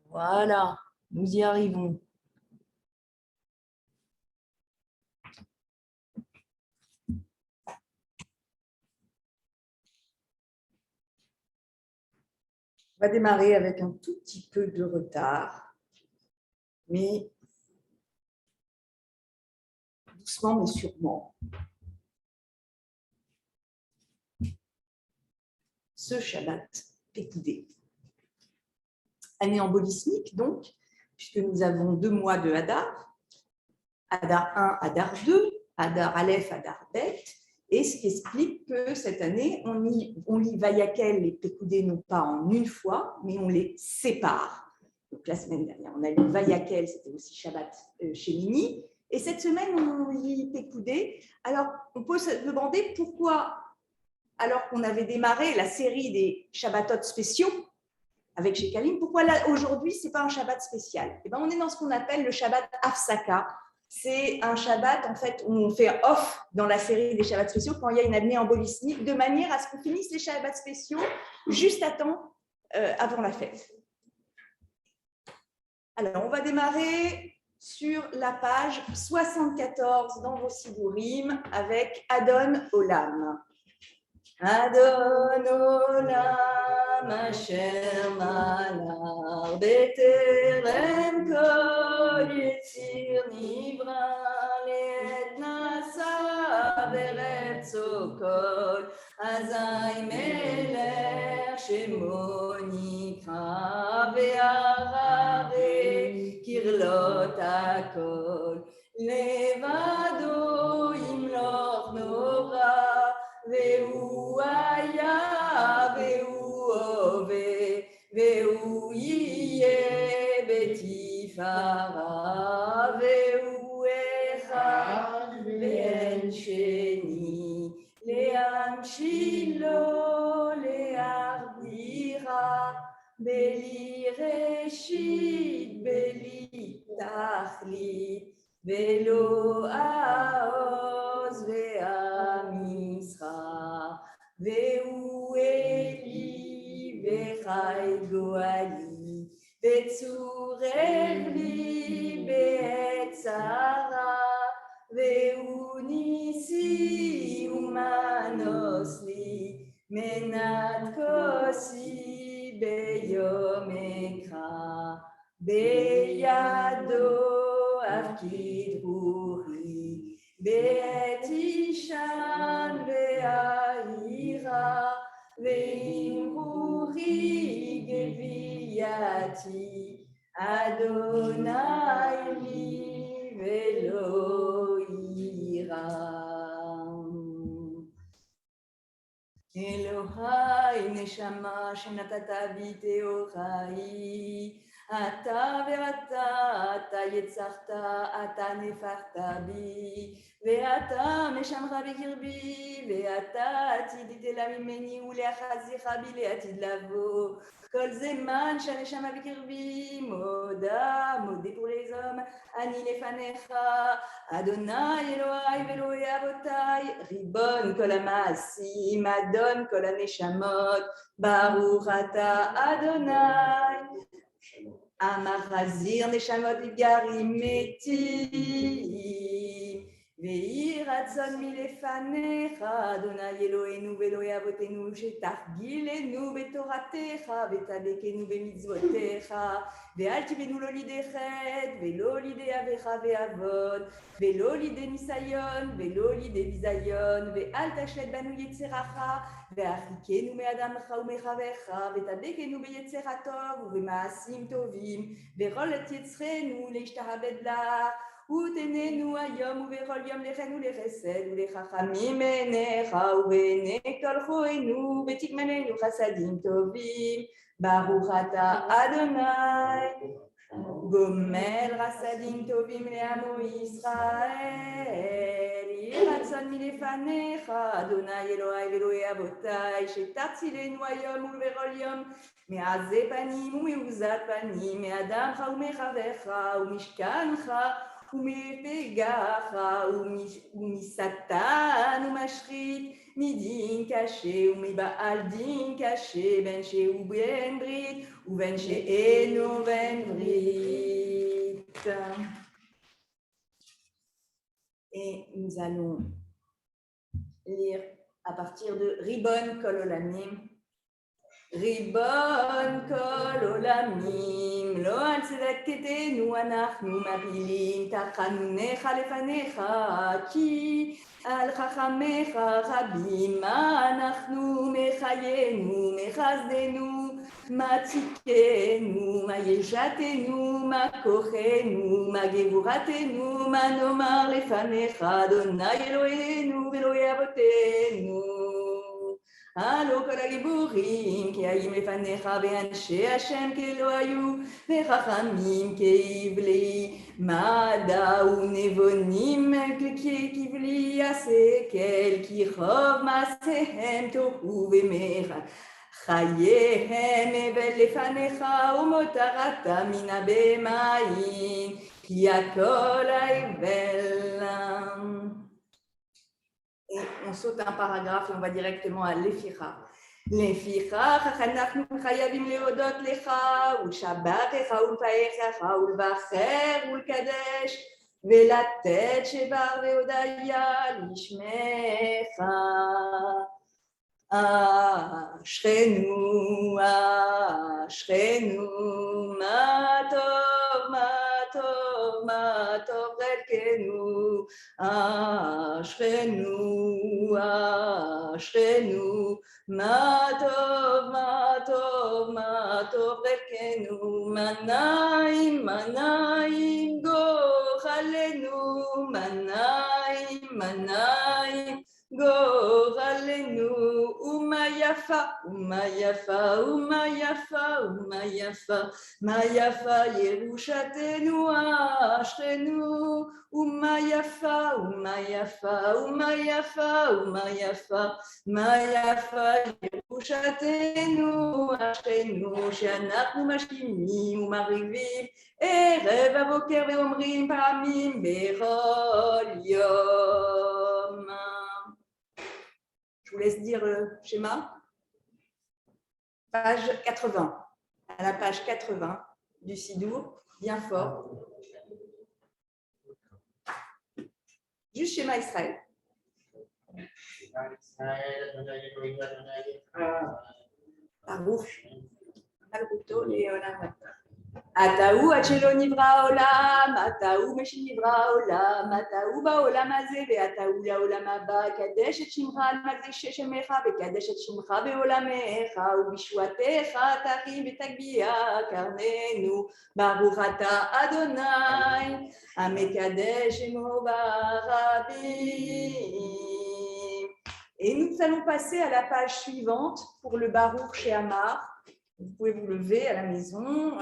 Voilà, nous y arrivons. On va démarrer avec un tout petit peu de retard, mais doucement mais sûrement. Ce Shabbat Pekudé. Année embolismique donc, puisque nous avons 2 mois de Hadar, Hadar 1, Hadar 2, Hadar Aleph, Hadar Bet, et ce qui explique que cette année, on lit Vayakel et Pekudé non pas en une fois, mais on les sépare. Donc la semaine dernière, on a lu Vayakel, c'était aussi Shabbat chez Mini, et cette semaine, on lit Pekudé. Alors, on peut se demander pourquoi, alors qu'on avait démarré la série des Shabbatot spéciaux avec Shekalim, pourquoi là, aujourd'hui, ce n'est pas un Shabbat spécial? Eh bien, on est dans ce qu'on appelle le Shabbat Afsaka. C'est un Shabbat, en fait, où on fait off dans la série des Shabbats spéciaux quand il y a une année embolismique, de manière à ce qu'on finisse les Shabbats spéciaux juste à temps avant la fête. Alors, on va démarrer sur la page 74 dans vos Sidurim avec Adon Olam. Adon Olam Asher Malar Beterem Kol Yetzir Nivra Le'et Nasa Beretzo Kol Azai Melech Shemo Nikra Ve'arare Kirlot HaKol Levado Imloch Nora והוא היה והוא הווה והוא יהיה בתפארה והוא אחד ואין שני להמשילו להגדירה בלי ראשית בלי תכלית ולא העוז והמסחר והוא אלי וחי גואלי וצורר לי בעת צרה והוא ניסי ומנוס לי מנת כוסי ביום אקרא בידו הפקיד רוחי בעת אישן והעירה ועם רוחי גבייתי אדוני לי ולא יירא. אלוהי נשמה שנתת בי טהורי אתה ואתה, אתה יצחת, אתה נפחת בי, ואתה משמך בקרבי, ואתה עתיד תלה ממני ולאחזיך בי לעתיד לבוא. כל זמן שהנשמה בקרבי, מודה pour les hommes, אני לפניך, אדוני אלוהי ואלוהי אבותיי, ריבון כל המעשים, אדון כל הנשמות, ברוך אתה אדוני. המחזיר נשמות לגרים מתים, ויהי רצון מלפניך, אדוני אלוהינו ואלוהי אבותינו, שתרגילנו בתורתך ותדקנו במצוותיך, ואל תיבנו לא לידי חטא, ולא לידי אביך ואבות, ולא לידי ניסיון, ולא לידי ביזיון, ואל תשלט בנו יצרך, והרחיקנו מאדם לך ומחברך, ותדקנו ביצר הטוב ובמעשים טובים, וכל את יצרנו להשתעבד לך, ותננו היום ובכל יום לכנו לחסד ולחכמים עיניך ובעיני כל חורינו, ותגמלנו חסדים טובים, ברוך אתה אדוני, גומל חסדים טובים לעמו ישראל. יהי רצון מלפניך, אדוני אלוהי ואלוהי אבותיי, שתצילנו היום ובכל יום מעזי פנים ומעוזת פנים, מאדמך ומחברך ומשכנך ומפגעך ומשטן ומשחית, מדין קשה ומבעל דין קשה, בין שהוא בן ברית ובין שאינו בן ברית. Et nous allons lire à partir de Ribon Kol Olamim. ריבון כל עולמים, לא על צדקתנו אנחנו מפילים, תחנונך לפניך, כי על חכמיך רבים, מה אנחנו מחיינו, מחסדנו, מה צדקנו, מה ישעתנו, מה כוחנו, מה גבורתנו, מה נאמר לפניך, אדוני אלוהינו ואלוהי אבותינו. הלא כל הגיבורים כי היו לפניך ואנשי השם כלא היו וחכמים כבלי מדע ונבונים כבלי השכל כי חוב מעשיהם תוהו ומך חייהם ולפניך ומותרת מן הבהמיים כי הכל ההבל. Et on saute un paragraphe et on va directement à l'Ephira. לפיכך אנחנו חייבים להודות לך ולשבחך ולפארך ולבחר ולקדש ולתת שבר והודיה לשמך. אשרינו, אשרינו, מה טוב, מה טוב, מה טוב חלקנו. אשרינו, אשרינו, מה טוב, מה טוב, מה טוב חלקנו. מנעים, מנעים גורלנו, מנעים, מנעים גורלנו. ומה יפה, ומה יפה, ומה יפה, ומה יפה, מה יפה ירושתנו אשרינו. ומה יפה, ומה יפה, ומה יפה, ומה יפה, מה יפה ירושתנו אשרינו. שאנחנו משלימים ומרהיבים ערב הבוקר ואומרים פעמים בכל יום. Je vous laisse dire le schéma. Page 80. À la page 80 du Sidour, bien fort. Juste schéma Israël. Baruch. Malruto Leolam. Ataou Achelo Nivra Olam, Ataou Meshi Nivra Olam, Ataou Baolam Azeh, Ataou Laolam Abba, Kadesh et Shimcha al Magdish Shemecha, Kadesh et Shimcha Beolamecha, Ubishwatecha Tachim Betagbiya Karnenu, Baruch Ata Adonai, Amekadesh Emo Barabim. Et nous allons passer à la page suivante pour le Baruch chez Amar. Vous pouvez vous lever à la maison.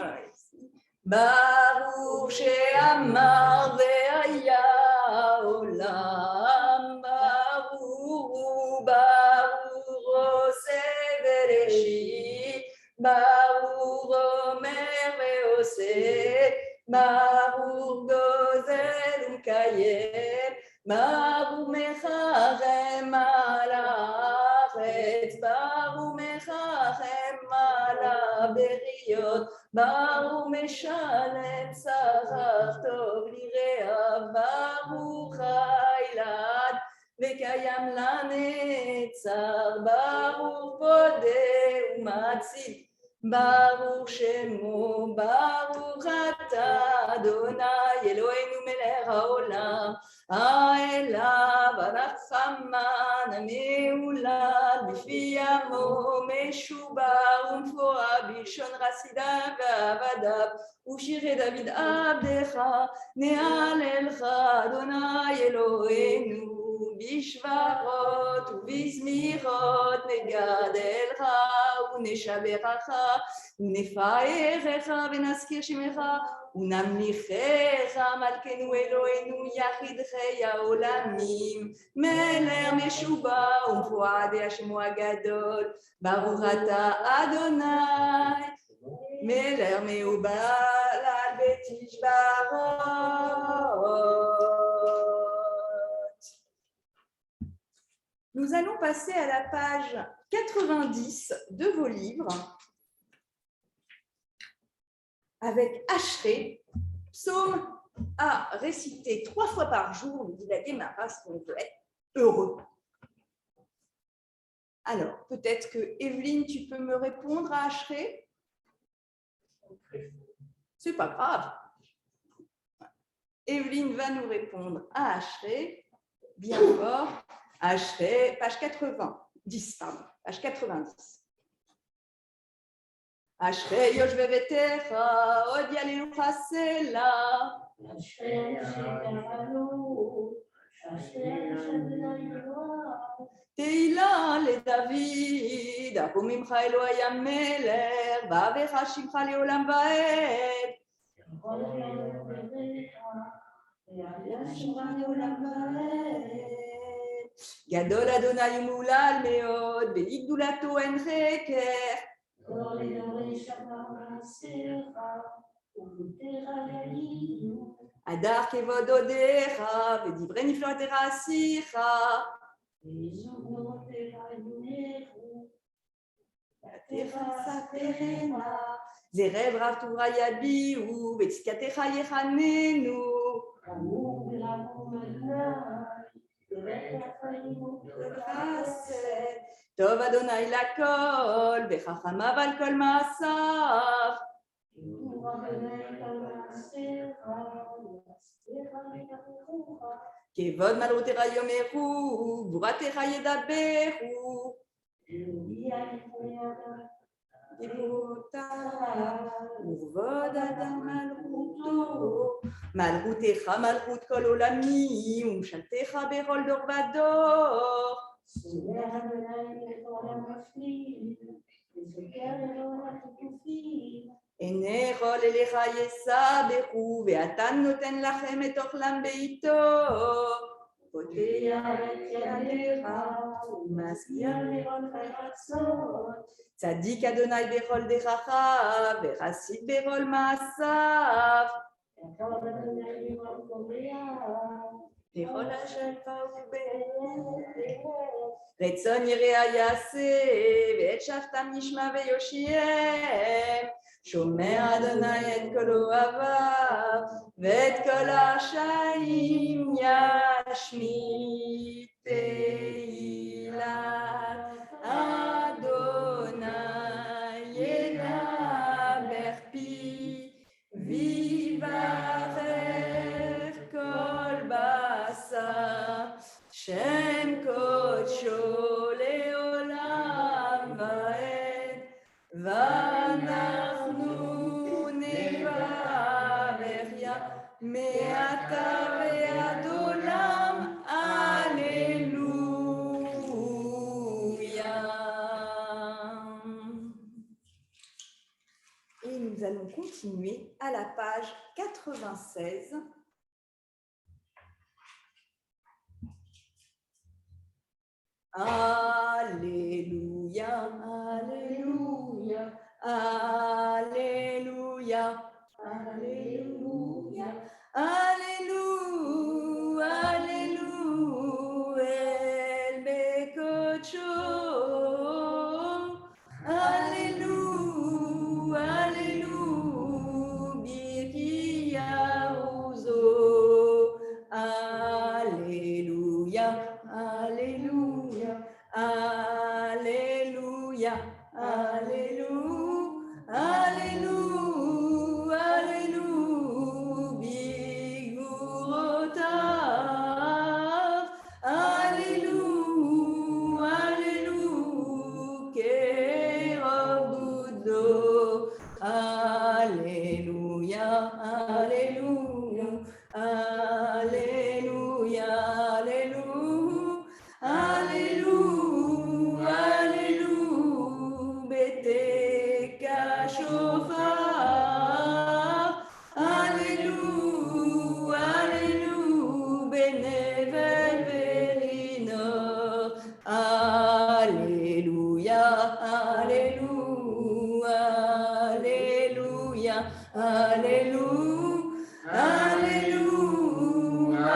Baruch she'amar ve'haya olam, Baruch, Baruch oseh vereshit, Baruch omer ve'oseh, Baruch gozel u'mkayem, Baruch mecharem al haaretz, Baruch mecharem al ha'beriyot, Baruch meshalem sachar tov lireav, Baruch hailad vekayam lanetzar, Baruch bodeh u'matzil, Baruch shemo, Baruch ata Adonai Eloheinu melech haolam, האליו הרחמן המהולל בפי עמו משובר ומפורע בלשון חסידיו ועבדיו ושירי דוד עבדך נהללך אדוני אלוהינו בשברות ובזמירות נגדלך ונשבחך ונפארך ונזכיר שמך ונמליכך מלכנו אלוהינו יחיד חיי העולמים מלך משובע ומפועדיה שמו הגדול ברוך אתה אדוני מלך מעובל על בית ישברות Nous allons passer à la page 90 de vos livres avec Ashré, psaume à réciter 3 fois par jour, nous dit la Guémara, parce qu'on veut être heureux. Alors, peut-être que Evelyne, tu peux me répondre à Ashré? C'est pas grave. Evelyne va nous répondre à Ashré, bien fort. Ashré, page 90, pardon, page 90. Ashré Yoshvevetecha, Od Yalelucha Sela. Ashré Yashekavalo, Ashré Yashekavalo. Teila le David, Akumimcha Elohai Amelech, Vavecha Shimcha Leolam Vaed. Gadol Adonai Mulal Meod, Beigdulato En Heker. Adar Kevod Odecha, Vedivrei Niflot Terasicha. Terasa Terena. Zerev Rav Torah Yabiu, Vetzikatecha Yechanenu. Tov Adonai Lakol, Bechachamav al Kol Maasav. Kevod Malotera Yomeru, Buratecha Yedaberu. Urvod Adam Malruto, Malrutecha Malrut Kol Olami, Umshaltecha Berol Dor Vador. Enerol Elecha Yesa Beru, Ve'atan Noten Lachem et Ochlam Beito. Potea et Yadecha, Umaskia Berol Cheratzot. Tzadik Adonai Berol Dechacha, Verasid Berol Maasav. Berol Hashelva Uberu. Retzon Yirea Yaseh, Ve'et Shaftam Nishma Ve'yoshiem. Shomer Adonai et Kol Oavav, Ve'et Kol Hashaim Yashmit Teilat Adonai Yedaber Pi, Vivarer Kol Basar, Shem Kodsho Leolam Vaed, Vanachnu Nevarer Ya Me'ata ve'ad olam. Alléluia. Et nous allons continuer à la page 96. Alléluia, Alléluia, Alléluia, Alléluia, Alléluia, Alléluia, El Bekocho. Alléluia, Alléluia, Birkia Uzo. Alléluia, Alléluia, Alléluia, Alléluia, Alléluia, Alléluia, Bigurota. Alléluia, Alléluia, Kerobudo. Alléluia, Alléluia, Alléluia, Alléluia, Alléluia, Alléluia, Beteka Shofar. Alléluia, Alléluia, Benevel Verinor. Alléluia, Alléluia, Alléluia, Alléluia, Alléluia,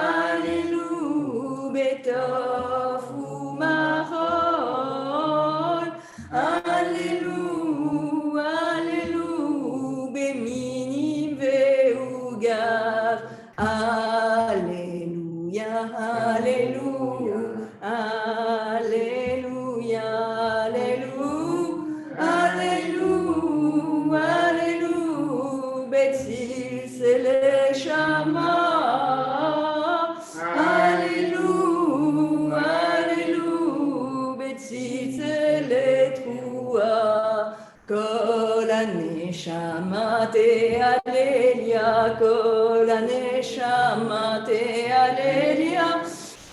תהלליה, כל הנשמה תהלליה,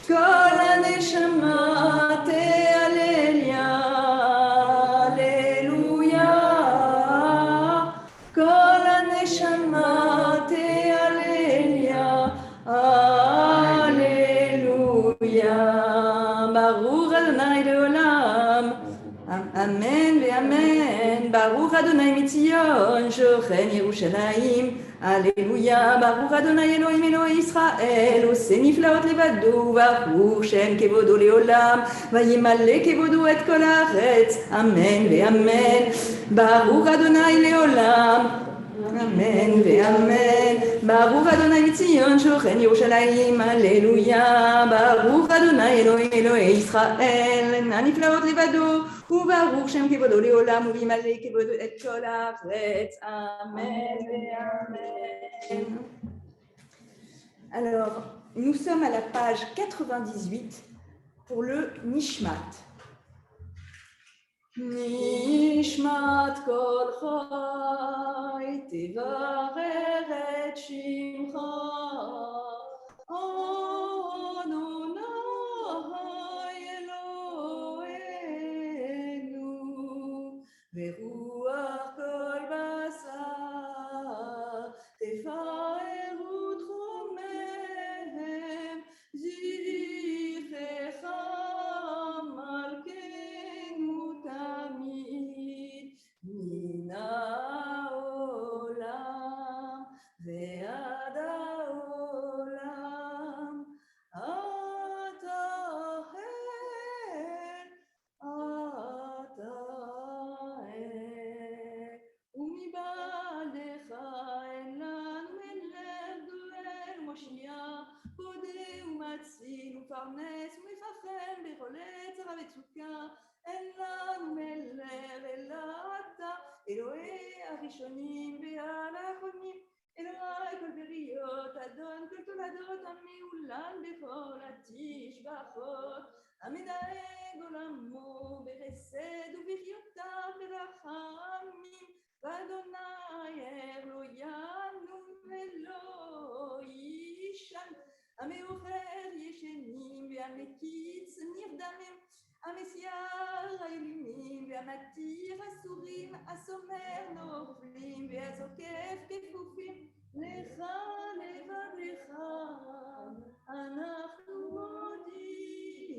כל הנשמה תהלליה, הללויה, כל הנשמה תהלליה, הללויה. ברוך אדוני לעולם, אמן ואמן. ברוך אדוני מציון, שוכן ירושלים, הללויה. ברוך אדוני אלוהים אלוהי ישראל, עושה נפלאות לבדו, ברוך שם כבודו לעולם, וימלא כבודו את כל הארץ, אמן ואמן. ברוך אדוני לעולם, אמן ואמן. ברוך אדוני מציון, שוכן ירושלים, הללויה. ברוך אדוני אלוהים אלוהי ישראל, הנפלאות לבדו, וברוך שם כבודו לעולם, וימלא כבודו את כל הארץ, amen et amen. Alors, nous sommes à la page 98 pour le Nishmat. Nishmat kol chai tevarer et shimcha, Adonai Eloheinu, veruach kol basar tefareru tromehem, zichecha malkeinu tamid min haolam ve'ad haolam. ומפרנס ומפחם בחולה צרה וצוקה, אין לנו מלך אלא אתה, אלוהי הראשונים והאחרונים, אלוהי כל בריות, אדון כל תולדות המעולן בכל התשבחות, המנהג עולמו בחסד ובחיותיו ברחמים, ואדוני לא ינום ולא יישן, המאוחר ישנים והמקיץ נרדמים, המסייר האלימים והמתיר אסורים, הסומר נופלים והזוקף כפופים, לך לבד לך אנחנו מודים.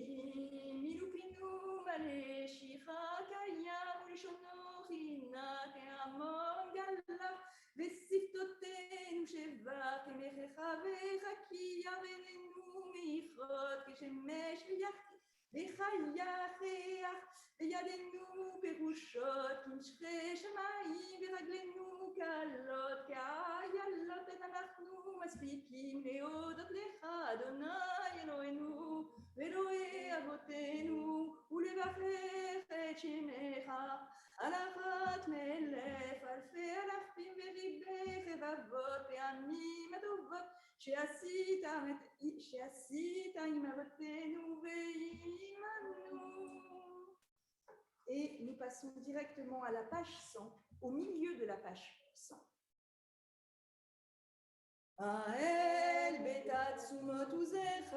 מילופינו מלא שיחה קיים ולשונו חינה כהמון גליו, ושפתותינו שבח כמחך וחקייה, בינינו מכרות כשמש וחייך, וידינו פירושות כמשכי שמיים, ורגלינו קלות כאיילות, אנחנו מספיקים להודות לך אדוני אלוהינו ואלוהי אבותינו, ולברך את שמך על אחת מאלף אלפי אלפים וריבי רבבות פעמים הטובות שעשית עם אבותינו ועמנו. Et nous passons directement à la page 100, au milieu de la page 100. האל בית עצמות עוזך,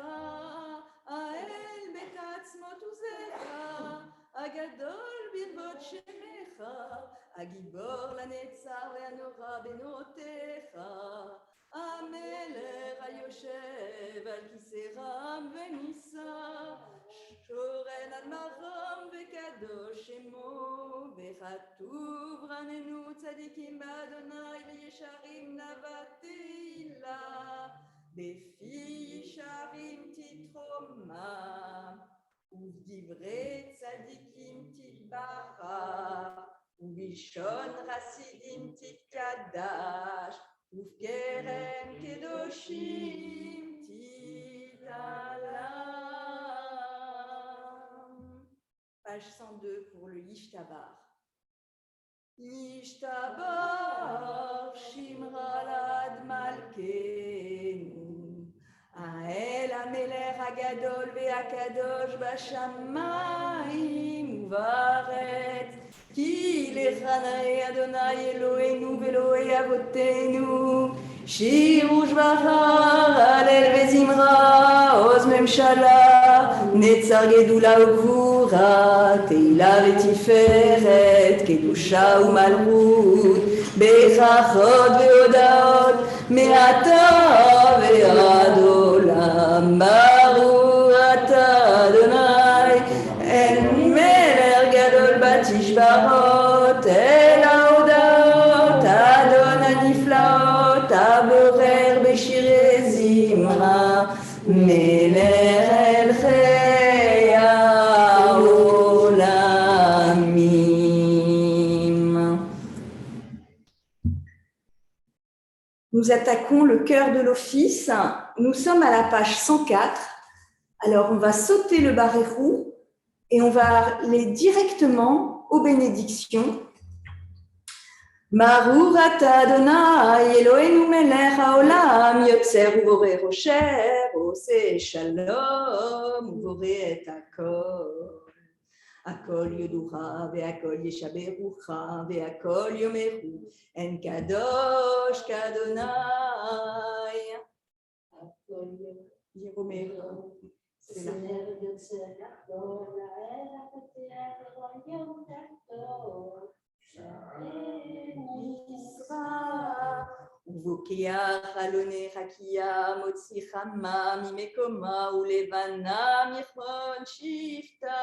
האל בית עצמות עוזך, הגדול ברבות שמך, הגיבור לנצר והנורא בנותיך, המלך היושב על כיסא רם ונישא, שורן על מרום וקדוש שמו, וכתוב רננו צדיקים באדוני וישרים נבטלה, בפי ישרים תתרומם, ובדברי צדיקים תתברך, ובלשון חסידים תתקדש, ובכרם קדושים תתעלם. Page 102 pour le Yishtabar. Yishtabar Shimra Lad Malkeinu, האל המלך הגדול והקדוש בשמיים ובארץ, Ki lechanae Adonai Eloheinu ve'Elohei Avotenu Shiru Shvachar Halel ve'Zimra Oz Memshala Netzar Gedula Ugvura Teila ve'Tiferet Kedusha u'Malchut Bechachot ve'Odaot Me'ata ve'ad olam Baruch Ata Adonai En Meler Gadol Batishbarot El Haodot Adon Aniflaot Aborer Beshire Zimra Meler El Chaya Olamim. Nous attaquons le cœur de l'office. Nous sommes à la page 104. Alors, on va sauter le barré-roux et on va aller directement aux bénédictions. Baruch ata Adonai Eloheinu melech haolam yotzer uboreh rosher oseh shalom uboreh et hakol. Hakol yodura ve'hakol yeshaberucha ve'hakol yomeru en kadosh k'Adonai. Hakol yomeru. C'est Uvokia Halone Rakia Motsi Chama Mimekoma Ulevana Michon Shifta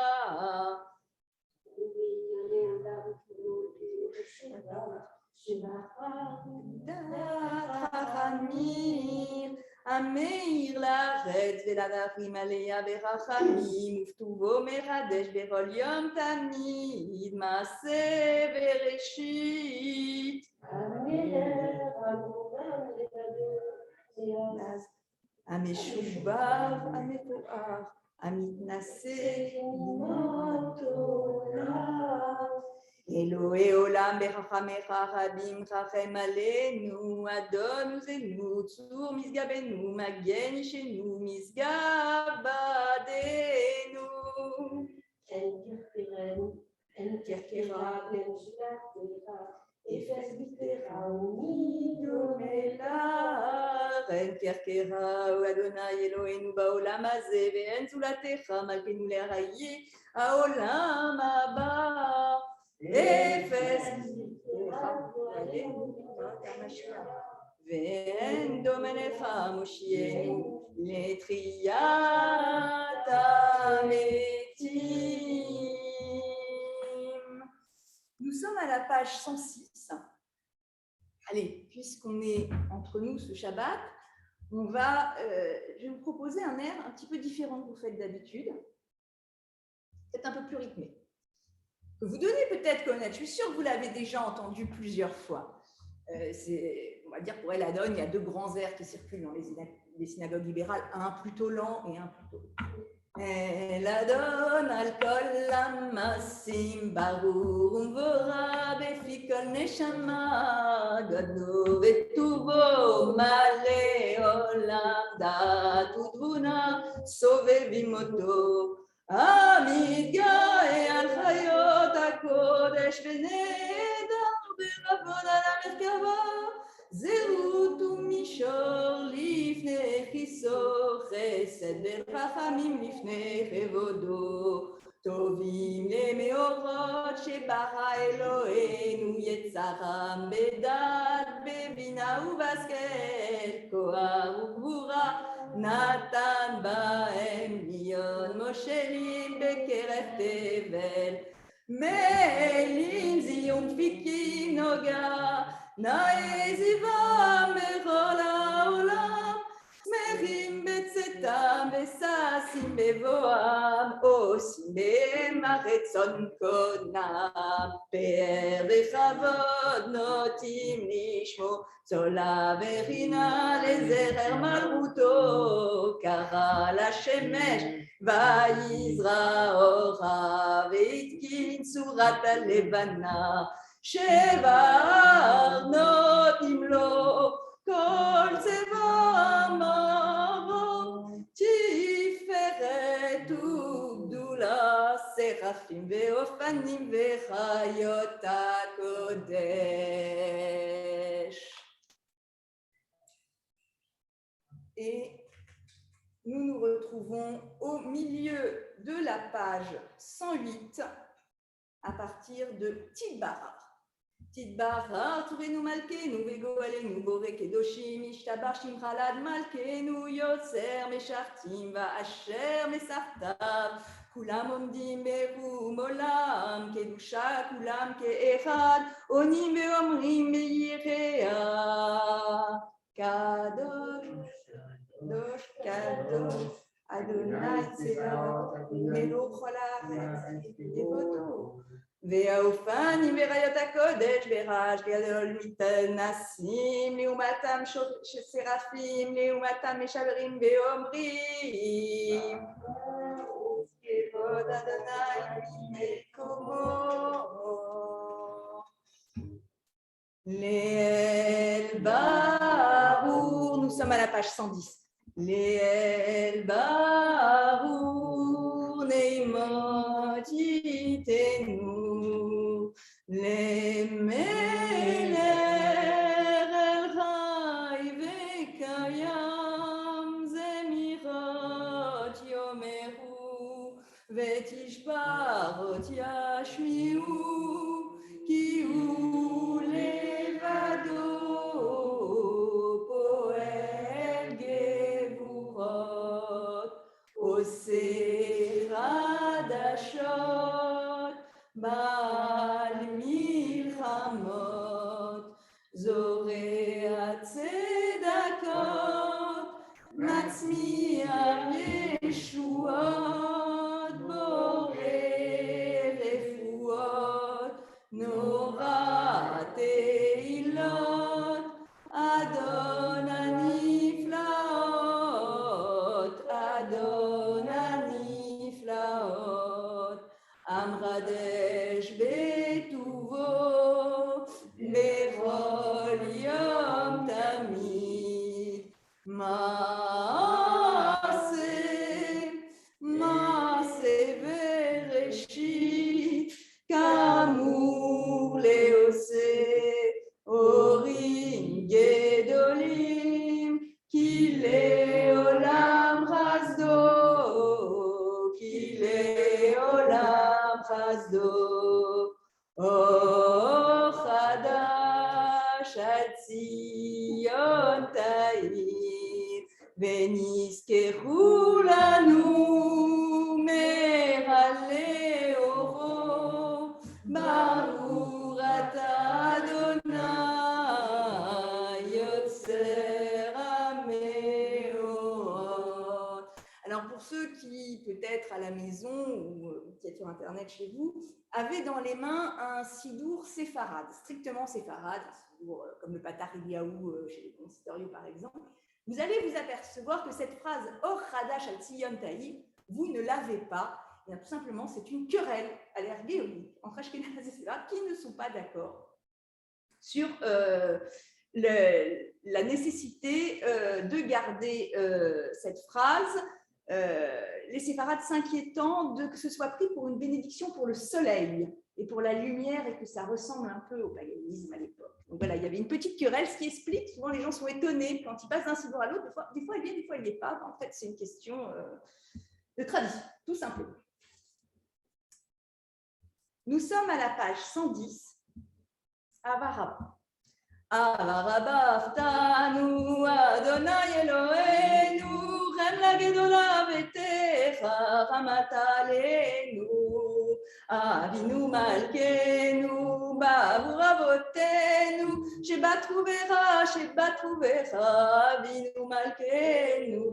Ameir Laretz Veladachim Aleya Berachamim Uftuvo Meradesh Berol Yom Tamid Maaseh Bereshit Ameshubav Ametoar Amitnaseh Motolah Elohe olam berachamcha rabim rachem aleinu adon uzenu tzur misgabenu magen ishenu misgabadenu en kirkera efes bitera umidomela en kirkera Adonai Eloheinu baolam hazeh ve'en zulatecha malkenu le'arayi haolam haba Efes Ve'en domenecha moshienu letriyat hametim. Nous sommes à la page 106. Allez, puisqu'on est entre nous ce Shabbat, je vais vous proposer un air un petit peu différent que vous faites d'habitude, peut-être un peu plus rythmé. Vous donnez peut-être connaître, je suis sûre que vous l'avez déjà entendu plusieurs fois. On va dire pour Eladon, il y a deux grands airs qui circulent dans les synagogues libérales, un plutôt lent et un plutôt. Eladon al kol lamasim barur umvora befi kol neshama gadlo vetuvo male olam dat udvuna sovevim oto. Amidgae al chayot hakodesh v'nedar b'ravon al ha-merkava zerut u'mishor lifnei chiso chesed v'rachamim lifnei chevodo tovim lemeorot shebara Eloheinu yetzaram bedat bebina ubaskel koach ugvura Natan baem lion moshelim bekeref tevel melim zion fikim noga naezivam mechol haolam smechim betzetam vesasim bevoam osim behem aretzon konam per vechavod notim lishmo Zola verina lezerer malruto kara la shemesh vayizra ora veitkin surat alevana sheva notim lo kol seva mavo tiferet ugdula seraphim ve'ofanim ve'chayot hakodesh. Et nous nous retrouvons au milieu de la page 108 à partir de Tidbarar. Tidbarar, Turenu Malkenu, Vegoalenu, Bore Kedoshim, Ishtabar Shimchalad Malkenu, Yotzer Meshartim, Va'asher Mesartav, Kulam Omdim Berum Olam, Kedusha Kulam Ke'echad, Onim Ve'omrim Be'irea, Kadosh. Kadosh, Kadosh, Adonai Tsevaot, Melech Haolam, Devoto. Ve'aofanim ve'rayot hakodesh ve'raj gadol mitanasim leumatam seraphim leumatam meshaverim ve'omrim Kevod Adonai mekomo. L'El Barour, nous sommes à la page 110. L'El Barour, Neimot Yitenu, L'Emeler El Rai Ve'kayam Zemirot Yomeru, Ve'tishbarot Yashmiu, Kiu Seradashot, Bal Milchamot, Zorea Tzedakot, Matzmiach Yeshuot, Borei Refuot, Nora Teilot, Adon Aniflaot, Adon Aniflaot, Amradesh Betuvo, Bevol Yom Tamid, Maase Vereshit, Kamour Leose, Orim Gedolim, Kile Olam Chazdo, Kile Olam Chazdo, O Chadash Atzion Ta'ir, Venizkeru Lanu Merale Oro, Baruch Ata Adonai Yotzer HaMeorot. Alors pour ceux qui peut-être à la maison ou qui est sur internet chez vous, avaient dans les mains un sidour séfarade, strictement séfarade, un sidour comme le Patar Eliaou chez les consistoriaux par exemple, vous allez vous apercevoir que cette phrase Or Chadash al Tzion Ta'ir, vous ne l'avez pas. Et tout simplement, c'est une querelle à l'ère géolique entre Ashkenaz et Séfarades qui ne sont pas d'accord sur la nécessité de garder cette phrase, les séfarades s'inquiétant de que ce soit pris pour une bénédiction pour le soleil et pour la lumière et que ça ressemble un peu au paganisme à l'époque. Donc voilà, il y avait une petite querelle, ce qui explique, souvent les gens sont étonnés quand ils passent d'un sidour à l'autre, des fois elle vient, des fois elle n'y est pas. En fait, c'est une question de tradition, tout simplement. Nous sommes à la page 110, Avaraba. Avaraba, Aftanu, Adonai Eloheinu, Chemla Gedola V'techa, Chamata Aleinu, Avinu Malkeinu, Ba'avur Avotenu, Sheba Trouvera, Avinu Malkeinu,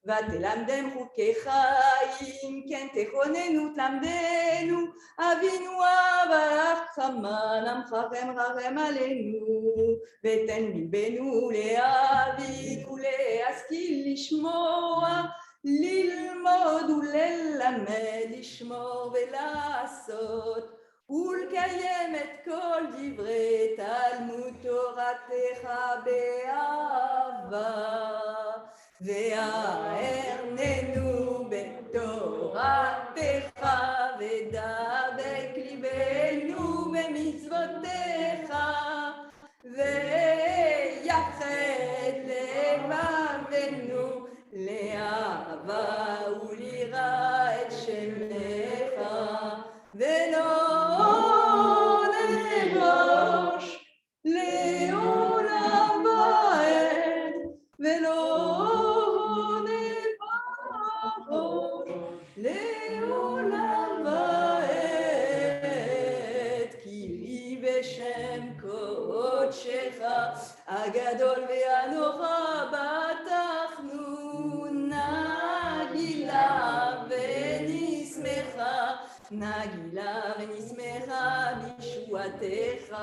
Vatelamdem Chukei Chaim, Ken Techonenu Tlamdenu, Avinu Avarach Chaman, Amchachem Rachem Aleinu, Veten Libenu Le'avid ule'askil Lishmoa, Lilmod u'lelamed, Lishmor ve'lasot, ולקיים את כל דברי תלמוד תורתך באהבה. ואהרננו בתורתך, ודבק ליבנו במצוותיך, ויחד לבבנו לאהבה וליראה את שמך, ולא נבוש לעולם ועד, ולא נבוש לעולם ועד, כי לי בשם קודשך הגדול והנורא בטחנו, נגילה ונשמחה, נגילה ונשמחה בישועתך,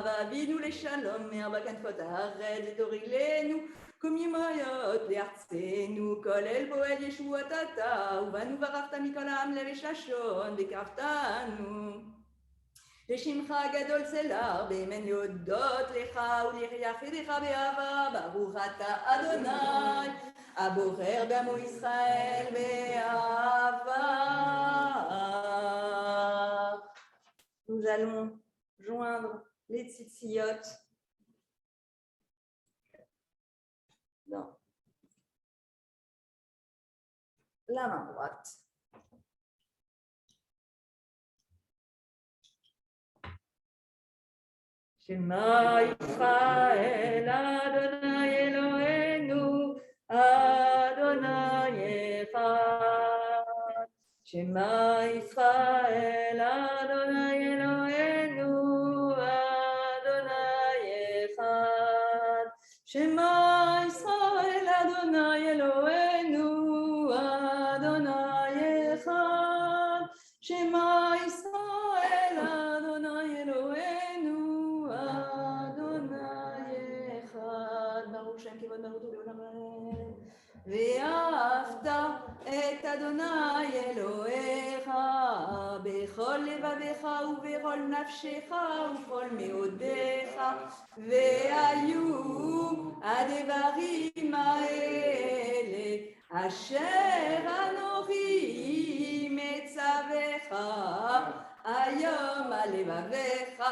ואבינו לשלום מארבע כנפות הארץ ותורילנו קוממיות לארצנו, כולל פועל ישועת אתה, ובנו ברכת מכל העם לב לשון וקרבתנו. לשמך הגדול צלר, באמן להודות לך וליחידך באהבה, ברוך אתה אדוני, הבוחר בעמו ישראל באהבה. Nous allons joindre les tzitziyot dans la main droite. Shema Yisrael Adonai Eloheinu Adonai Echad. Shema Yisrael Adonai Eloheinu Adonai Echad. Shema Yisrael Adonai Eloheinu Adonai Echad. Shema Yisrael Adonai Eloheinu Adonai Echad. Baruch Shem Kivod Baruch Hu Leolam Vaed. ואהבת את אדוני אלוהיך בכל לבביך ובכל נפשך ובכל מאודיך, והיו הדברים האלה אשר אנוכי מצווך היום על לבביך,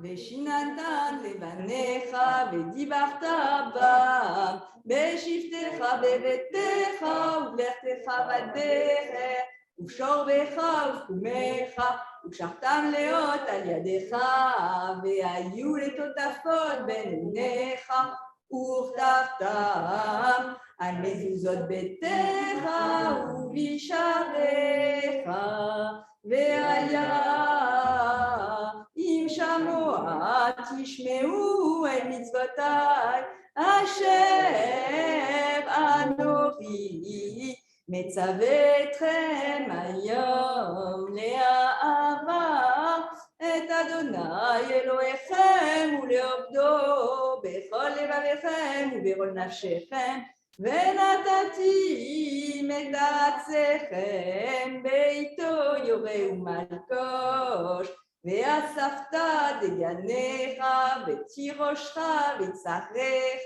ושיננת לבניך ודיברת בם בשבתך בביתך ובלכתך בדרך ובשורבך ובקומך, וקשרתם לאות על ידך, והיו לטוטפות בין עיניך, וכתבתם על מזוזות ביתך ובשעריך. והיה אם שמוע תשמעו את מצוותיי אשר אנוכי מצווה אתכם היום לאהבה את אדוני אלוהיכם ולעובדו בכל לבביכם ובכל נפשכם, ונתתי מקבצכם ביתו יורה ומלקוש, ואספת דגניך ותירושך וצחריך,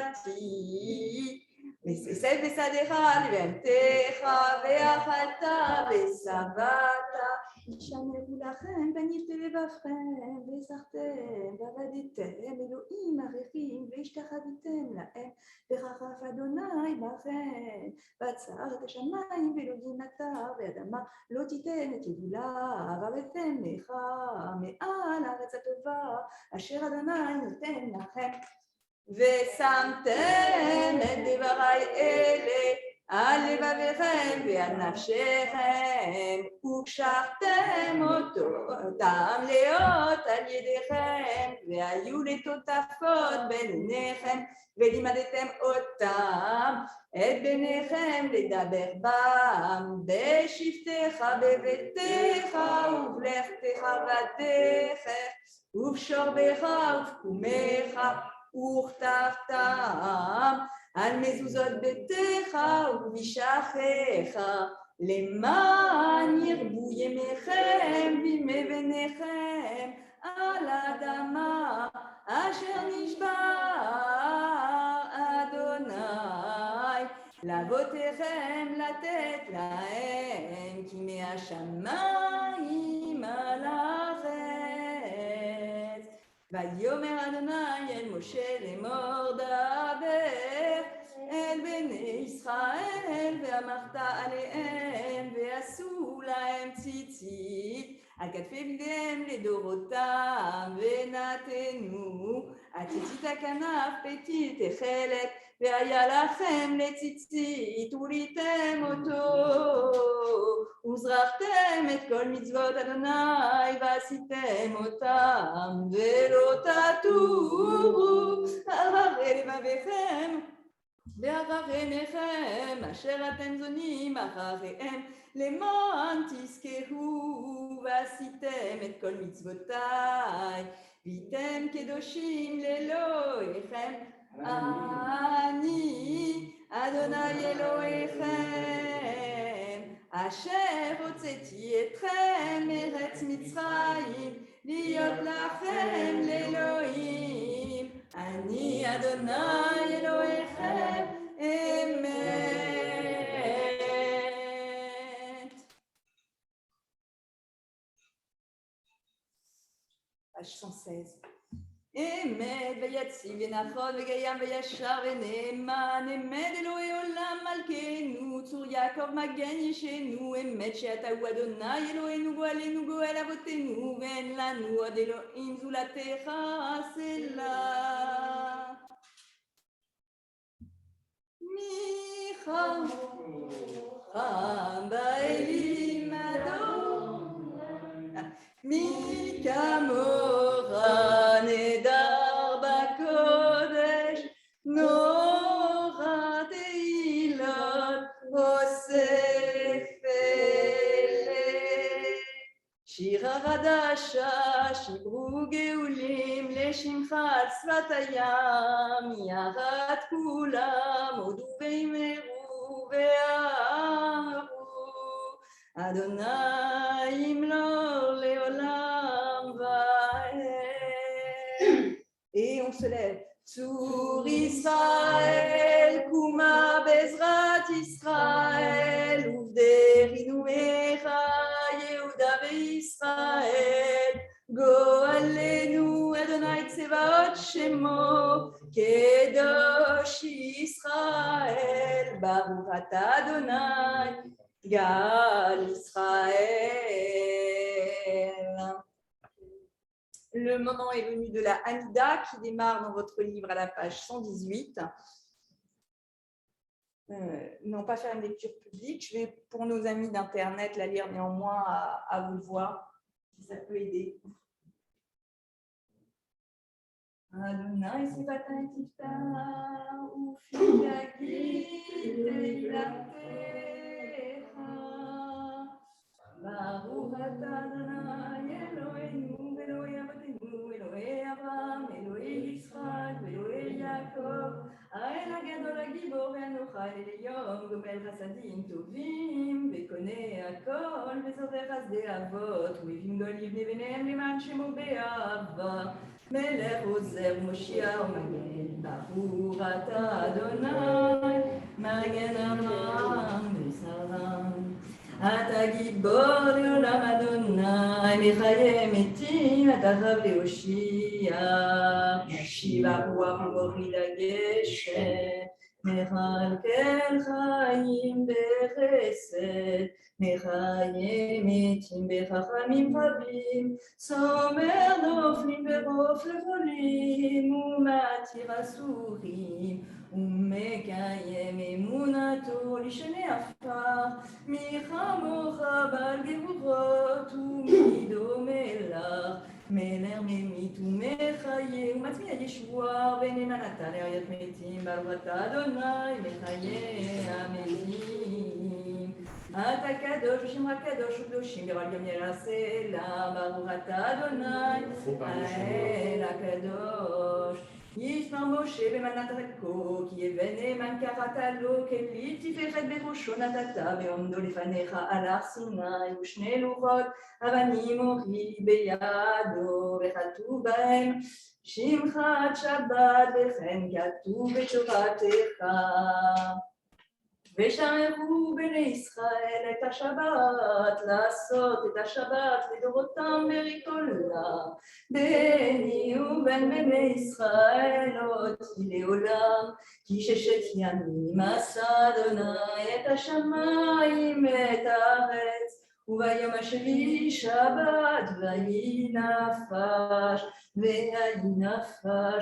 ונתתי וסף בשדך לבהמתך, ואכלת ושבעת. ישמרו לכם פנים בלבבכם, וזכרתם ועבדתם אלוהים עריכים, והשתחוויתם להם, ורחף אדוני בכם, ועצר את השמיים ולא גימתה, ואדמה לא תיתן את יבולה, ועבדתם לך מעל הארץ הטובה אשר אדוני נותן לכם. ושמתם את דברי אלה על לבביכם ועל נפשכם, וקשרתם אותם לאות על ידיכם, והיו לטוטפות בין עיניכם, ולימדתם אותם את בניכם לדבר בם בשבתך בביתך ובלכתך בדרך ובשורבך ובקומך, וכתבתם על מזוזות ביתך ובשעריך, למען ירבו ימיכם בימי בניכם על האדמה אשר נשבע אדוני לאבותיכם לתת להם, כי מהשמיים על הארץ. ויאמר אדוני אל משה לאמור דבר אל בני ישראל, ואמרת עליהם, ועשו להם ציצית על כתפי בגדיהם לדורותם, ונתנו הציצית הכנף פתית תכלת, והיה לכם לציצית וריתם אותו, וזרחתם את כל מצוות אדוני ועשיתם אותם, ולא תטורו אחרי לבביכם ואחרי עיניכם אשר אתם זונים אחריהם, למען תזכרו ועשיתם את כל מצוותיי, והייתם קדושים לאלוהיכם. אני אדוני אלוהיכם, אשר הוצאתי אתכם מארץ מצרים, להיות לכם לאלוהים. אני אדוני אלוהיכם, אמת. page 116. אמת ויציב ונכון וקיים וישר ונאמן, אמת אלוהי עולם מלכנו, צור יעקב מגן ישנו, אמת שאתה הוא אדוני אלוהינו גואלנו גואל אבותינו, ואין לנו עוד אלוהים זולתך סלה. מי חמוך באלים אדון, מי כמוך נדר בקודש, נורא תהילות אוסף אלה. שירה חדשה שיברו גאולים לשמך על שפת הים, ירד כולם הודו ואמרו ואמרו אדוני ימלוך לעולם ועד. Et on se lève. Tsur Israël, Kouma Bezrat Israël, Uvderinu Echa, Yehuda Israël, Goalenu Adonai Tsevaot Shemo, Kedosh Israël, Baruch Ata Adonai, Gal Israël. Le moment est venu de la Hamida qui démarre dans votre livre à la page 118. Non, pas faire une lecture publique. Je vais, pour nos amis d'Internet, la lire néanmoins à vous voir, si ça peut aider. Adonai Sivata Tifta Ufidagi Teilatecha Baruch Ata Adonai Eloheinu Elohei Avotenu Elohei Avraham Elohei Yitzchak Elohei Yaakov Ha'el HaGadol HaGibor Ve'Anochai Elyon Gomel Chasadim Tovim Vekonei Hakol Vezorer Hasdei Avot U'Evim Goliv Nevenehem Leman Shemo Be'ahava מלך עוזר מושיע ומגן, ברוך אתה אדוני, מגן אברהם ושרה. אתה גיבור לעולם אדוני, מחיי מתים, אתה חב להושיע, משיב הרוח ובוריד הגשם, מכלכל חיים בחסד, מחיי מתים בחכמים רבים, סומר נופלים ברוב לחולים, ומתיר אסורים, ומקיים אמונתו לשני עפר, מי כמוך בעל גבורות, ומי דומה לך, מלך ממית ומחיה, ומצמיע ישועה, ונאמנתה להחיות מתים, ברוך אתה אדוני מחיי המתים. אתה קדוש ושמך קדוש וקדושים ברל גמליאל הסלע, ברוך אתה אדוני האל הקדוש. ישמר משה במנת חלקו, כי יבן נאמן קראת לו, כלי תפארת בראשו נתת, בעומדו לפניך על הר סיני, ושני לוחות אבנים אורי בידו, וכתוב בהם שמחת שבת, וכן כתוב בתורתך. ושמרו בני ישראל את השבת, לעשות את השבת לדורותם ברית עולם. ביני ובין בני ישראל עוד לעולם, כי ששת ימים עשה אדוני את השמיים ואת הארץ, וביום השביעי שבת ויהי נפש.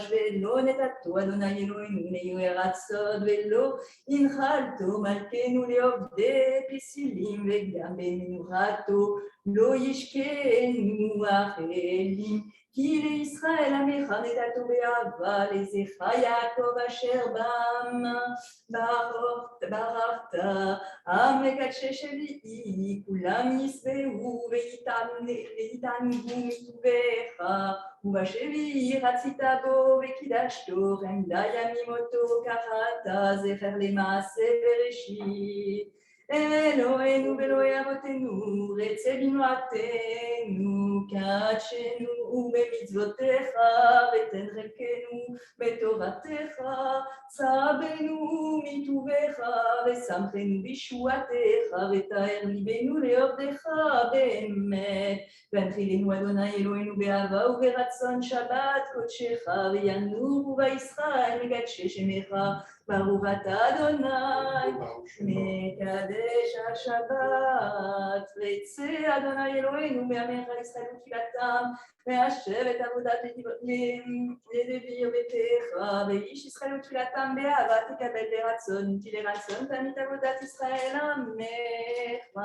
ולא נתתו אדוני אלוהינו ליראת סוד, ולא הנחלתו מלכנו לעובדי פסילים, וגם במנוחתו לא ישכנו אחרים. כי לישראל עמך נתתו באהבה, לזכר יעקב אשר בם ברכת. המקדשי שביעי כולם ישבעו ויתענגו מטובך, ובשביעי רצית בו וקידשתו, חמדה ימים אותו קראת, זכר למעשה בראשית. אלוהינו ואלוהי אבותינו, רצה בנועתנו, קדשנו ובמצוותיך, ותן חלקנו בתורתך, צרבנו מטובך, ושמחנו בישועתך, ותאר ליבנו לעובדך באמת. והנחילנו אדוני אלוהינו באהבה וברצון שבת קודשך, וינור וישראל מקדשי שמך. ברוך אתה אדוני מקדש השבת. ויצא אדוני אלוהינו מעמך ישראל ותפילתם, והשב את עבודת לדביר ביתך, ואיש ישראל ותפילתם באהבה תקבל ברצון, כי לרצון תמיד עבודת ישראל עמך.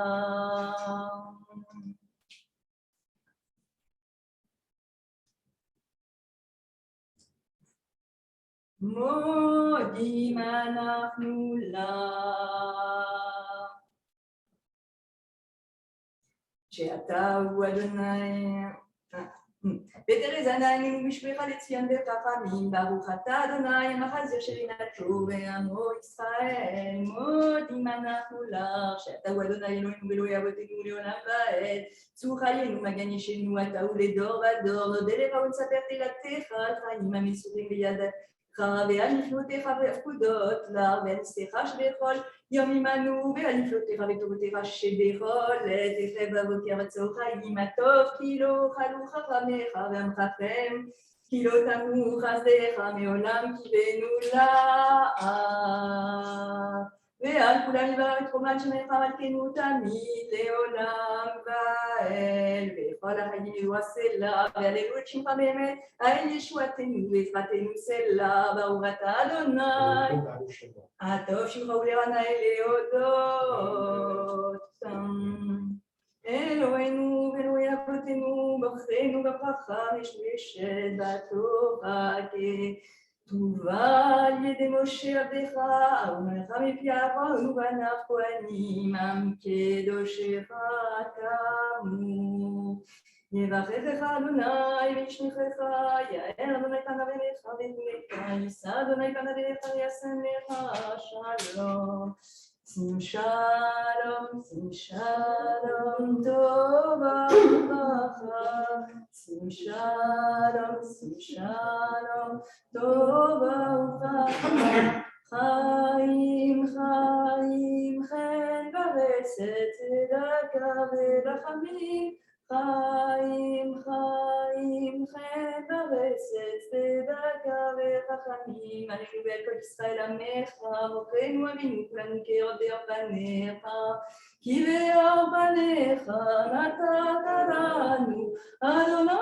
מודים אנחנו לה שאתה הוא אדוני, ותרז עינינו משמך לציון בחכמים. ברוך אתה אדוני המחזיר שרינתו בעמו ישראל. מודים אנחנו לך שאתה הוא אדוני אלוהינו ואלוהי אבותינו לעולם ועד. צור חיינו מגן ישנו אתה הוא לדור ודור. נודה לך ונספר תהילתך על חיים המסורים בידך, ועל נפלותיך והפקודות לך, ועל נשאתך שבכל יום עמנו, ועל נפלותיך וטובותיך שבכל עת. תחיה בבוקר בצהריים הטוב, כי לא חלו חכמיך ועמכם, כי לא תמו חסדיך מעולם, כי בנו לך. ועל כולם יברך חומת שמך מלכנו תמיד לעולם ועד. וכל החיים יהיו הסלע, והללו את שמך באמת, האל ישועתנו ועזרתנו סלע. ברוך אתה אדוני הטוב שמך ולרנאי להודות. אלוהינו ואלוהי אבותינו, ברכנו בברכה משמשת בתורה כתובה על ידי משה עבדך, ומלך מפי אהרון ובניו כהנים, עם קדושך תמו. יברכך אדוני וישמחך, יאר אדוני פניו אליך ויחונך, יישא אדוני פניו אליך וישם לך שלום. שים שלום, שים שלום, טובה וברכה. שים שלום, שים שלום, טובה וברכה. חיים, חיים, חן ורצת, צדקה ורחמים. חיים, חיים, חן ורצת, צדקה ורחמים. עלינו ועל כל ישראל עמך, מוכרנו אבינו כולנו כאור באור פניך, כי באור פניך נתת לנו אדוני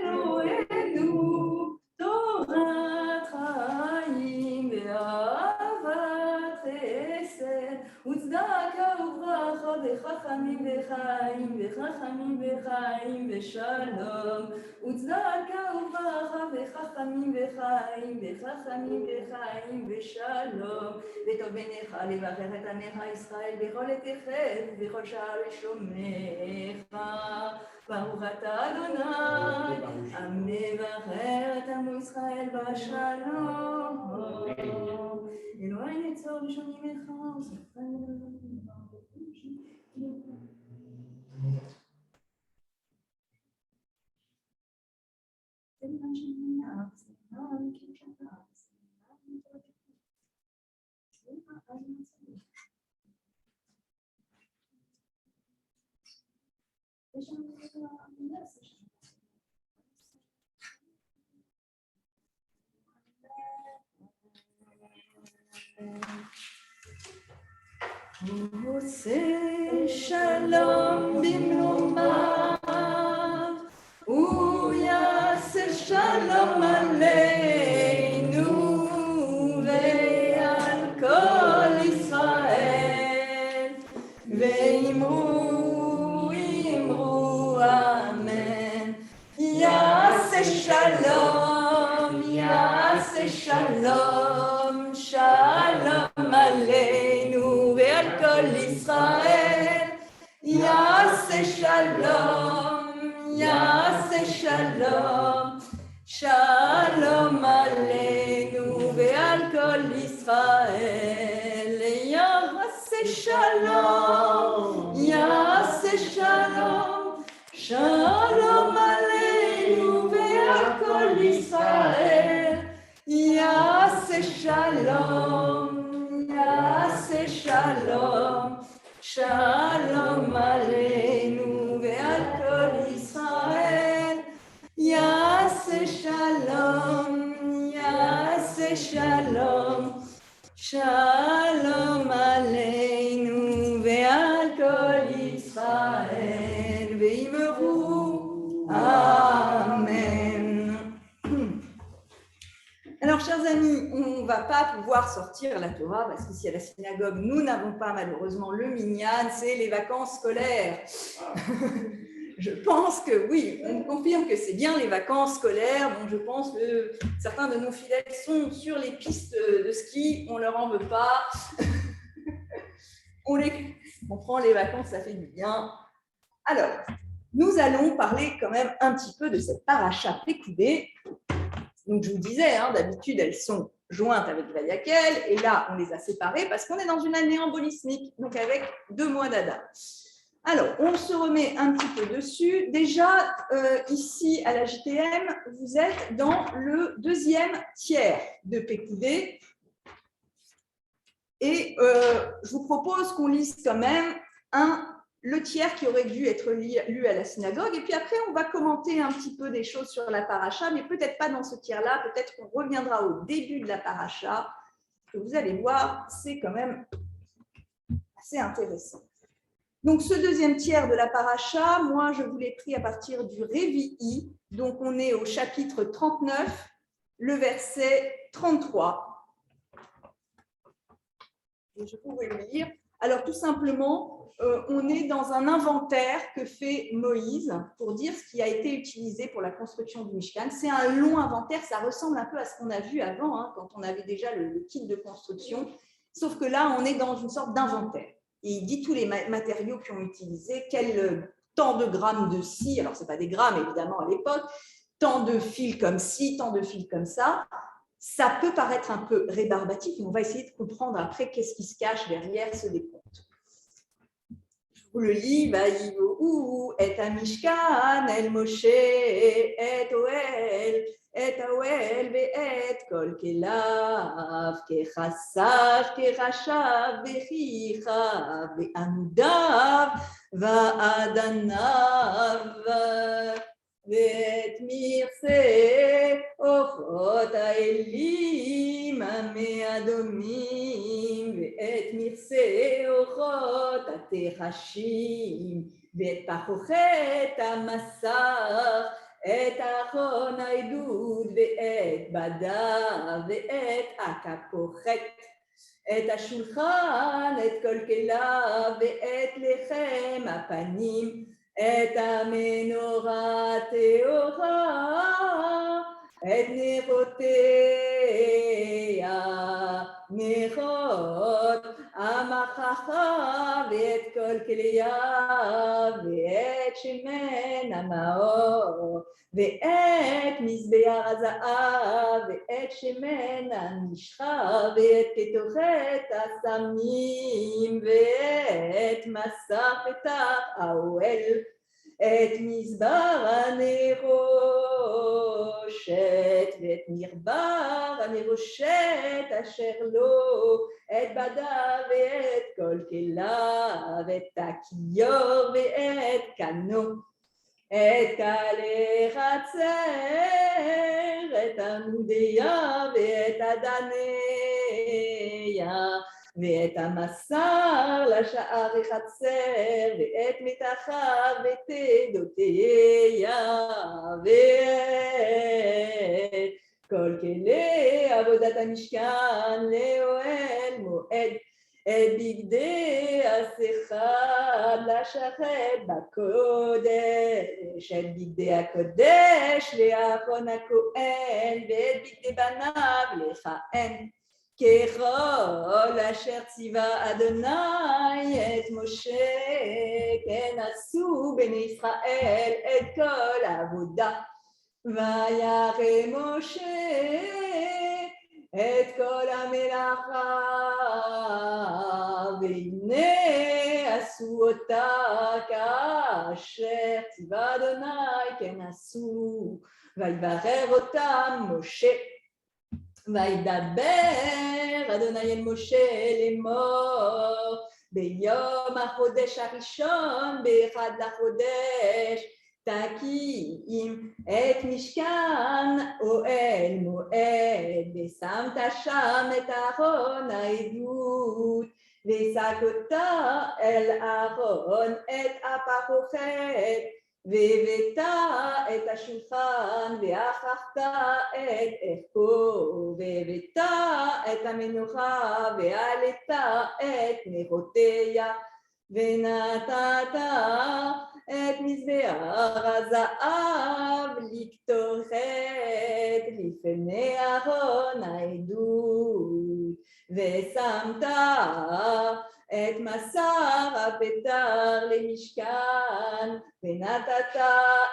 אלוהינו תורת חיים ואהבת חסד וצדקה וברכה וחכמים וחיים וחכמים וחיים ושלום. וצדקה וברכה וחכמים וחיים וחכמים וחיים ושלום. וטוב בעיניך לברך את עמך ישראל בכל עתיכם ובכל שעה לשומך. ברוך אתה אדוני המברך את עמו ישראל בשלום. אלוהי נצור ראשון ימיך עושה שלום במרומיו, הוא יעשה שלום עלינו ועל כל ישראל, ואמרו אמן. יעשה שלום, יעשה שלום, שלום עלינו ועל כל ישראל. יעשה שלום, יעשה שלום, שלום עלינו ועל כל ישראל. יעשה שלום, יעשה שלום, שלום עלינו ועל כל ישראל. יעשה שלום, יעשה שלום, שלום עלינו ועל כל ישראל. יעשה שלום, יעשה שלום, שלום עלינו ועל כל ישראל. ואמרו אמן. Alors, chers amis, on ne va pas pouvoir sortir la Torah parce qu'ici à la synagogue, nous n'avons pas malheureusement le minyan, c'est les vacances scolaires. Je pense que oui, on me confirme que c'est bien les vacances scolaires. Bon, je pense que certains de nos fidèles sont sur les pistes de ski, on ne leur en veut pas. On prend les vacances, ça fait du bien. Alors, nous allons parler quand même un petit peu de cette paracha Pécoudé. Donc, je vous disais, d'habitude, elles sont jointes avec Vayakel, et là, on les a séparées parce qu'on est dans une année embolismique, donc avec 2 mois d'Adar. Alors, on se remet un petit peu dessus. Déjà, ici, à la JTM, vous êtes dans le 2e tiers de Pécoudé. Et je vous propose qu'on lise quand même le tiers qui aurait dû être lu à la synagogue. Et puis après, on va commenter un petit peu des choses sur la paracha, mais peut-être pas dans ce tiers-là. Peut-être qu'on reviendra au début de la paracha. Que vous allez voir, c'est quand même assez intéressant. Donc, ce 2e tiers de la paracha, moi, je vous l'ai pris à partir du Révi'i. Donc, on est au chapitre 39, le verset 33. Et je pourrais le lire. Alors, tout simplement, on est dans un inventaire que fait Moïse pour dire ce qui a été utilisé pour la construction du Mishkan. C'est un long inventaire, ça ressemble un peu à ce qu'on a vu avant, quand on avait déjà le kit de construction. Sauf que là, on est dans une sorte d'inventaire. Et il dit tous les matériaux qui ont utilisé, quel tant de grammes de scie, alors ce n'est pas des grammes évidemment à l'époque, tant de fils comme ci, tant de fils comme ça. Ça peut paraître un peu rébarbatif, mais on va essayer de comprendre après qu'est-ce qui se cache derrière ce décompte. Je vous le lis, Vayivohu et Mishkan el Moshe et Oel. את האוהל ואת כל כליו, כחסב, כרשב, וכיכב, ועמודיו, ואדניו, ואת מרצה אוחות האלים המאדומים, ואת מרצה אוחות התחשים, ואת פחוחת המסך, את אחרון העדות ואת בדיו ואת הכפוחת, את השולחן, את כל כליו ואת לחם הפנים, את המנורה הטהורה, את נרותיה, נרות המחכה ואת כל כליה ואת שמן המאור ואת מזבח הזהב ואת שמן המשחה ואת כתוכת הסמים ואת מסך פתח האוהל, את מזבר הנחושת ואת מרבר הנחושת אשר לו, את בדיו ואת כל כליו, ואת הכיור ואת קנו, את קלי חצר, את עמודיה ואת אדניה, ואת המסר לשער חצר, ואת מתחיו ותדותיה, ואת כל כלי עבודת המשכן לאוהל מועד, את בגדי השכר לשחט בקודש, את בגדי הקודש לאחרון הכהן, ואת בגדי בניו לכהן. ככל אשר ציווה אדוני את משה, כן עשו בני ישראל את כל העבודה. וירא משה את כל המלאכה, והנה עשו אותה כאשר ציווה אדוני כן עשו. ויברר אותם משה. וידבר אדוני אל משה לאמור, ביום החודש הראשון באחד לחודש תקים את משכן אוהל מועד, ושמת שם את ארון העדות, ושקת אל ארון את הפרוכת, והבאת את השולחן והכרחת את אפו, והבאת את המנוחה והעלית את נרותיה, ונתת את מזבח הזהב לקטורת לפני ארון העדות, ושמת את מסר הפטר למשכן, ונתת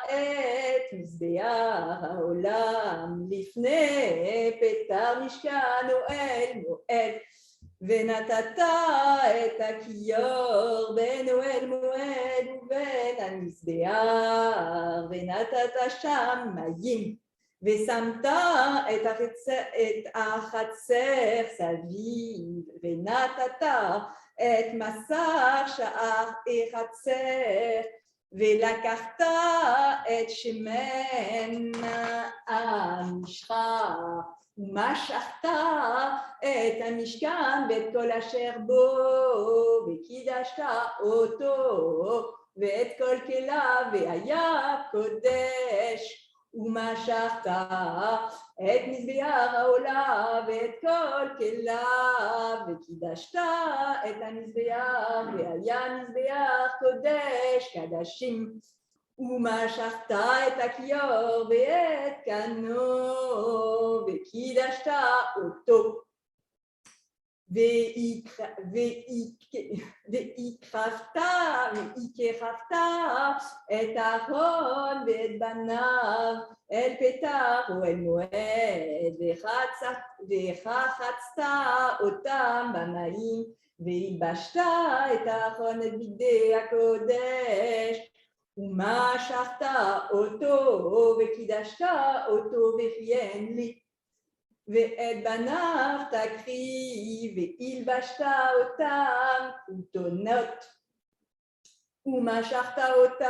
את מזבח העולם לפני פטר משכן אוהל מועד, ונתת את הכיור בין אוהל מועד ובין המזבח, ונתת שם מים, ושמת את החצר סביב, ונתת את מסך שער החצר, ולקחת את שמן המשחה, ומשכת את המשכן ואת כל אשר בו, וקידשת אותו ואת כל כליו, והיה קודש. ומשכת את מזבח העולה ואת כל כליו, וקידשת את המזבח, והיה מזבח קודש קדשים. ומשכת את הכיור ואת קנו, וקידשת אותו. והקרבת את אהרון ואת בניו אל פתח אוהל מועד, וחצת אותם במים, והלבשת את אהרון את בגדי הקודש, ומשכת אותו וקידשת אותו וכיהן לי. ואת בניו תקריב, והלבשת אותם כותונות, ומשכת אותם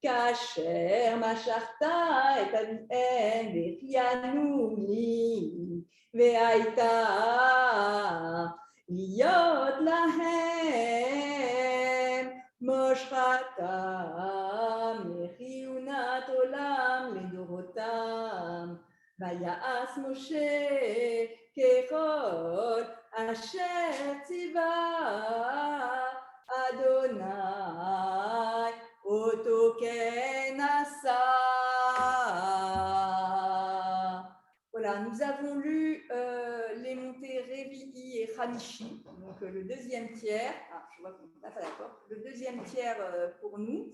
כאשר משכת את אביהם, והחיינו לי, והייתה להיות להם מושכתם לכהונת עולם לדורותם. ויעש משה ככל אשר ציווה אדוני אותו כן עשה. Voilà, nous avons lu les montées Révi'i et Hamishi, donc le deuxième tiers. Je vois qu'on n'est pas d'accord. Le deuxième tiers pour nous.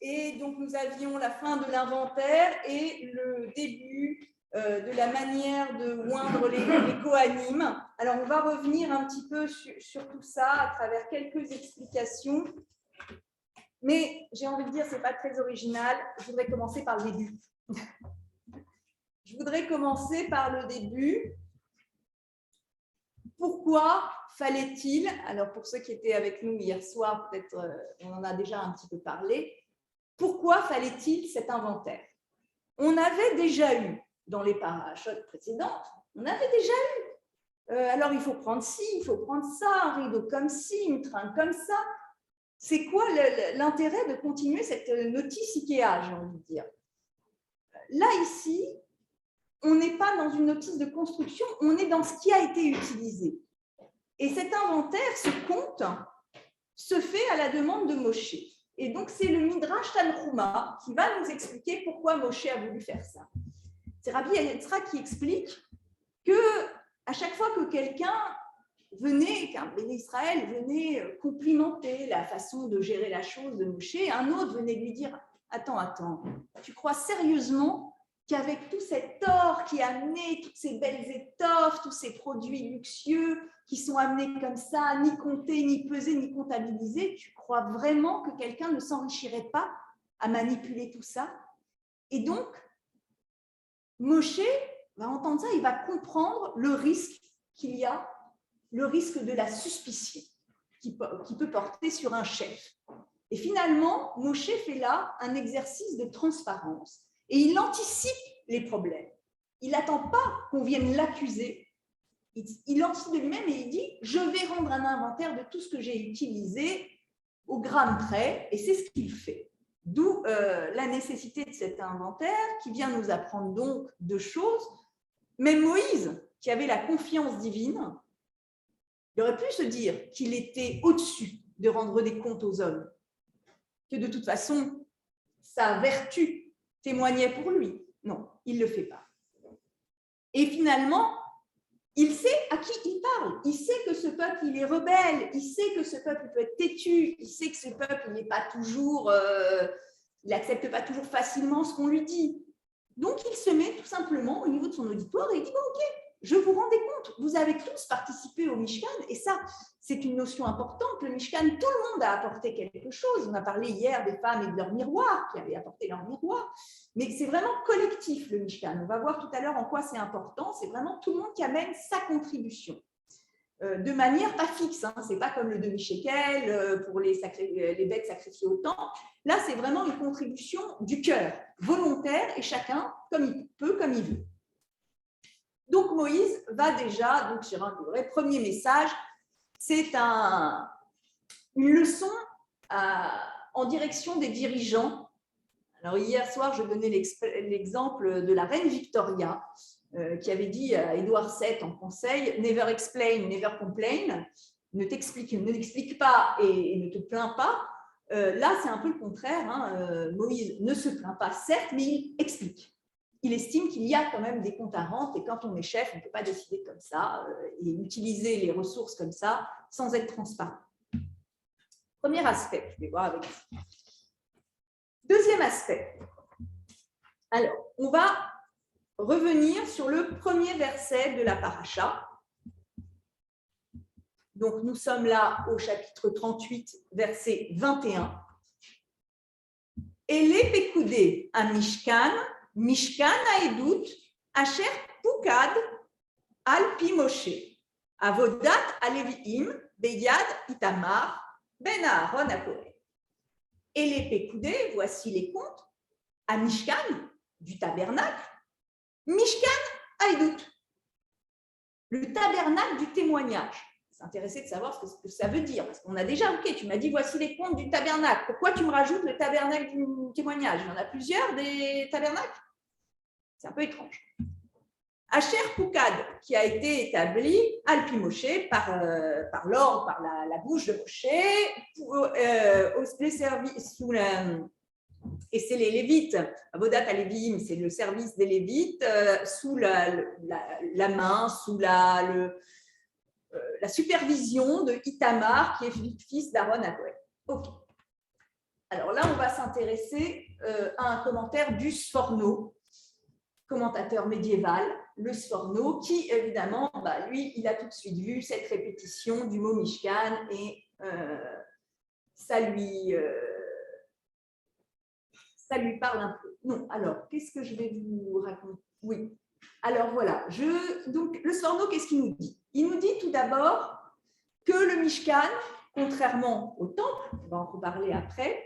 Et donc, nous avions la fin de l'inventaire et le début de la manière de oindre les Kohanim. Alors, on va revenir un petit peu sur tout ça à travers quelques explications. Mais j'ai envie de dire, ce n'est pas très original. Je voudrais commencer par le début. Je voudrais commencer par le début pourquoi fallait-il, alors pour ceux qui étaient avec nous hier soir, peut-être on en a déjà un petit peu parlé, pourquoi fallait-il cet inventaire? On avait déjà eu, dans les parachutes précédentes, on avait déjà eu. Alors, il faut prendre ci, il faut prendre ça, un rideau comme ci, une tringle comme ça. C'est quoi l'intérêt de continuer cette notice IKEA, j'ai envie de dire? Là, ici, on n'est pas dans une notice de construction, on est dans ce qui a été utilisé. Et cet inventaire, ce compte, se fait à la demande de Moshe. Et donc, c'est le Midrash Tanhuma qui va nous expliquer pourquoi Moshe a voulu faire ça. C'est Rabbi Yetzra qui explique que à chaque fois que quelqu'un venait, qu'un béné Israël venait complimenter la façon de gérer la chose de Moshe, un autre venait lui dire « Attends, tu crois sérieusement qu'avec tout cet or qui a amené toutes ces belles étoffes, tous ces produits luxueux qui sont amenés comme ça, ni comptés, ni pesés, ni comptabilisés, tu crois vraiment que quelqu'un ne s'enrichirait pas à manipuler tout ça ?» Et donc, Moshe va entendre ça, il va comprendre le risque qu'il y a, le risque de la suspicion qui peut porter sur un chef. Et finalement, Moshe fait là un exercice de transparence et il anticipe les problèmes. Il n'attend pas qu'on vienne l'accuser. Il anticipe de lui-même et il dit « Je vais rendre un inventaire de tout ce que j'ai utilisé au gramme près » et c'est ce qu'il fait. D'où la nécessité de cet inventaire qui vient nous apprendre donc deux choses. Même Moïse, qui avait la confiance divine, il aurait pu se dire qu'il était au-dessus de rendre des comptes aux hommes, que de toute façon, sa vertu témoignait pour lui. Non, il ne le fait pas. Et finalement, il sait à qui il parle. Il sait que ce peuple, il est rebelle. Il sait que ce peuple peut être têtu. Il sait que ce peuple, il n'est pas toujours, il n'accepte pas toujours facilement ce qu'on lui dit. Donc, il se met tout simplement au niveau de son auditoire et il dit « Bon, ok, je vous rends des comptes. Vous avez tous participé au Mishkan. » Et ça, c'est une notion importante. Le Mishkan, tout le monde a apporté quelque chose. On a parlé hier des femmes et de leurs miroirs, qui avaient apporté leurs miroirs. Mais c'est vraiment collectif, le Mishkan. On va voir tout à l'heure en quoi c'est important. C'est vraiment tout le monde qui amène sa contribution. De manière pas fixe. Hein. Ce n'est pas comme le demi-shekel pour les bêtes sacrifiées au temple. Là, c'est vraiment une contribution du cœur, volontaire, et chacun comme il peut, comme il veut. Donc, Moïse va déjà, donc sur un vrai premier message, c'est une leçon en direction des dirigeants. Alors, hier soir, je donnais l'exemple de la reine Victoria, qui avait dit à Édouard VII en conseil « Never explain, never complain ». Ne t'explique pas et ne te plains pas. Là, c'est un peu le contraire. Hein. Moïse ne se plaint pas, certes, mais il explique. Il estime qu'il y a quand même des comptes à rendre et quand on est chef, on ne peut pas décider comme ça et utiliser les ressources comme ça sans être transparent. Premier aspect, je vais voir avec vous. Deuxième aspect. Alors, on va revenir sur le premier verset de la paracha. Donc, nous sommes là au chapitre 38, verset 21. Et les Pekoudé à Mishkan, Mishkan Haedut, Asher Pukad al Pi Moshe, Avodat Aleviim, Beyad Itamar, Ben Aaron Akohen. Et les Pekoudé, voici les comptes, à Mishkan, du tabernacle, Mishkan Haedut, le tabernacle du témoignage. C'est intéressant de savoir ce que ça veut dire, parce qu'on a déjà, ok, tu m'as dit voici les comptes du tabernacle. Pourquoi tu me rajoutes le tabernacle du témoignage? Il y en a plusieurs des tabernacles. C'est un peu étrange. Asher Pukad, qui a été établi al Pi Moshe par l'ordre, par la bouche de Moshe, les services sous la. Et c'est les Lévites, Avodat Aleviim, c'est le service des Lévites, sous la main, sous la supervision de Itamar, qui est fils d'Aaron Akohen. Ok. Alors là, on va s'intéresser à un commentaire du Sforno, commentateur médiéval, le Sforno, qui évidemment, lui, il a tout de suite vu cette répétition du mot Mishkan et ça lui parle un peu. Non, alors, qu'est-ce que je vais vous raconter? Oui, Alors voilà, donc le Sforno, qu'est-ce qu'il nous dit? Il nous dit tout d'abord que le Mishkan, contrairement au temple, on va en reparler après,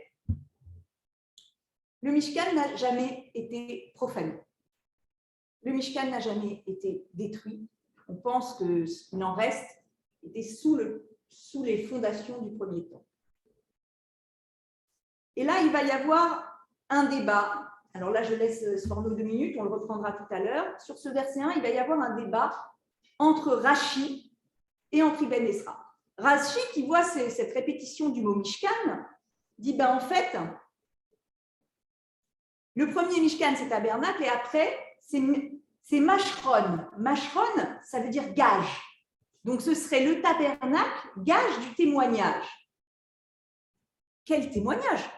le Mishkan n'a jamais été profané. Le Mishkan n'a jamais été détruit. On pense que ce qu'il en reste était sous les fondations du premier temple. Et là, il va y avoir un débat. Alors là, je laisse Sforno 2 minutes, on le reprendra tout à l'heure. Sur ce verset 1, il va y avoir un débat entre Rashi et entre Ibn Ezra. Rashi, qui voit cette répétition du mot Mishkan, dit en fait, le premier Mishkan, c'est tabernacle, et après, c'est Mashron. Mashron, ça veut dire gage. Donc, ce serait le tabernacle, gage du témoignage. Quel témoignage?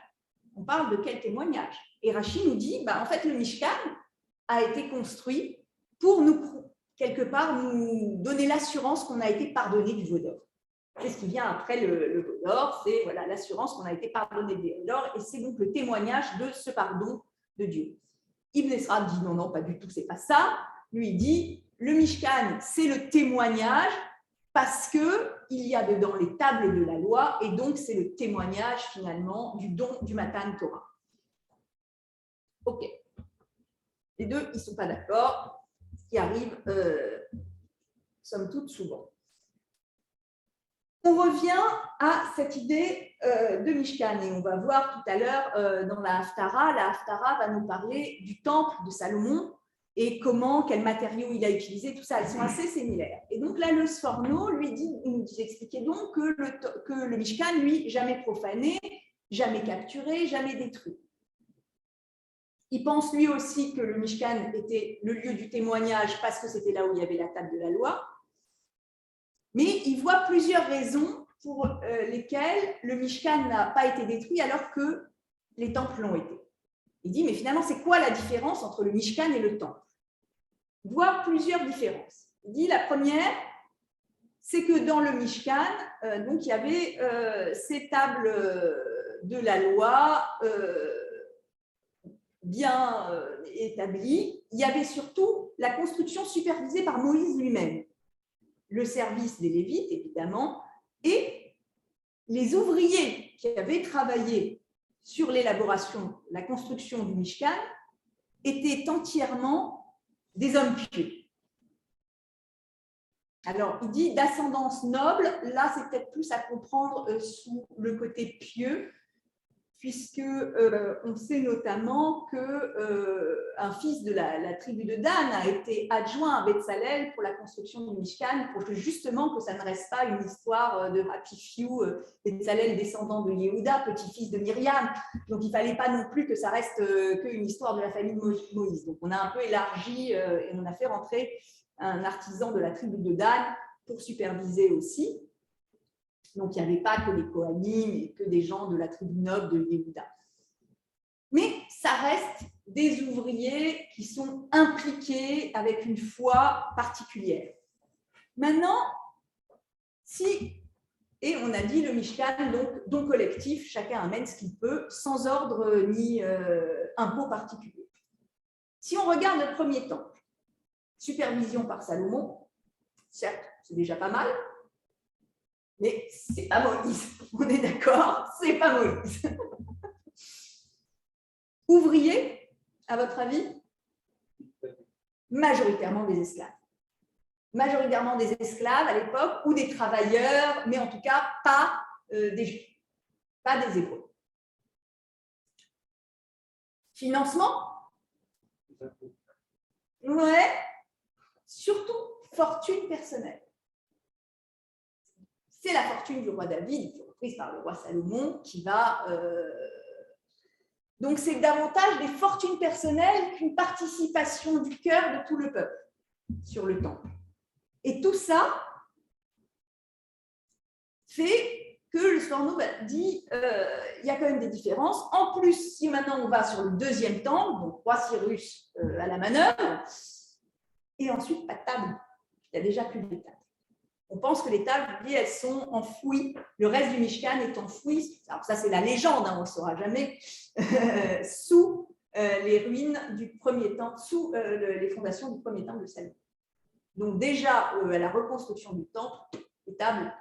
On parle de quel témoignage? Et Rashi nous dit, en fait, le Mishkan a été construit pour quelque part, nous donner l'assurance qu'on a été pardonné du veau d'or. C'est ce qui vient après le veau d'or, c'est l'assurance qu'on a été pardonné du veau d'or, et c'est donc le témoignage de ce pardon de Dieu. Ibn Ezra dit non, pas du tout, c'est pas ça. Lui, il dit, le Mishkan, c'est le témoignage parce qu'il y a dedans les tables de la loi, et donc c'est le témoignage finalement du don du Matan Torah. Ok. Les deux, ils ne sont pas d'accord, ce qui arrive, somme toute, souvent. On revient à cette idée de Mishkan, et on va voir tout à l'heure dans la Haftara. La Haftara va nous parler du temple de Salomon et quels matériaux il a utilisé, tout ça, elles sont assez similaires. Et donc là, le Sforno il nous expliquait donc que le Mishkan, lui, jamais profané, jamais capturé, jamais détruit. Il pense lui aussi que le Mishkan était le lieu du témoignage parce que c'était là où il y avait la table de la loi. Mais il voit plusieurs raisons pour lesquelles le Mishkan n'a pas été détruit alors que les temples l'ont été. Il dit, mais finalement, c'est quoi la différence entre le Mishkan et le temple? Il voit plusieurs différences. Il dit, la première, c'est que dans le Mishkan, donc, il y avait ces tables de la loi bien établies. Il y avait surtout la construction supervisée par Moïse lui-même. Le service des Lévites, évidemment, et les ouvriers qui avaient travaillé sur l'élaboration, la construction du Mishkan, étaient entièrement des hommes pieux. Alors, il dit d'ascendance noble, là, c'est peut-être plus à comprendre sous le côté pieux, puisque on sait notamment qu'un fils de la tribu de Dan a été adjoint à Betsalel pour la construction du Mishkan, pour que justement que ça ne reste pas une histoire de Happy Few, Betsalel descendant de Yehuda, petit-fils de Myriam. Donc il ne fallait pas non plus que ça reste qu'une histoire de la famille de Moïse. Donc on a un peu élargi et on a fait rentrer un artisan de la tribu de Dan pour superviser aussi. Donc, il n'y avait pas que les Kohanim et que des gens de la tribu noble de Yehuda. Mais ça reste des ouvriers qui sont impliqués avec une foi particulière. Maintenant, et on a dit le Mishkan, donc don collectif, chacun amène ce qu'il peut, sans ordre ni impôt particulier. Si on regarde le premier temple, supervision par Salomon, certes, c'est déjà pas mal, mais ce n'est pas Moïse. On est d'accord, ce n'est pas Moïse. Ouvriers, à votre avis? Majoritairement des esclaves. Majoritairement des esclaves à l'époque ou des travailleurs, mais en tout cas pas des Juifs, pas des Hébreux. Financement? Ouais, surtout fortune personnelle. C'est la fortune du roi David, qui est reprise par le roi Salomon, qui va... Donc, c'est davantage des fortunes personnelles qu'une participation du cœur de tout le peuple sur le temple. Et tout ça fait que le Sforno dit il y a quand même des différences. En plus, si maintenant on va sur le deuxième temple, donc roi Cyrus à la manœuvre, et ensuite pas de table. Il n'y a déjà plus de table. On pense que les tables, elles sont enfouies. Le reste du Mishkan est enfoui. Alors ça, c'est la légende, on ne le saura jamais. Sous les ruines du premier temple, sous les fondations du premier temple de Salomon. Donc déjà, à la reconstruction du temple, les tables,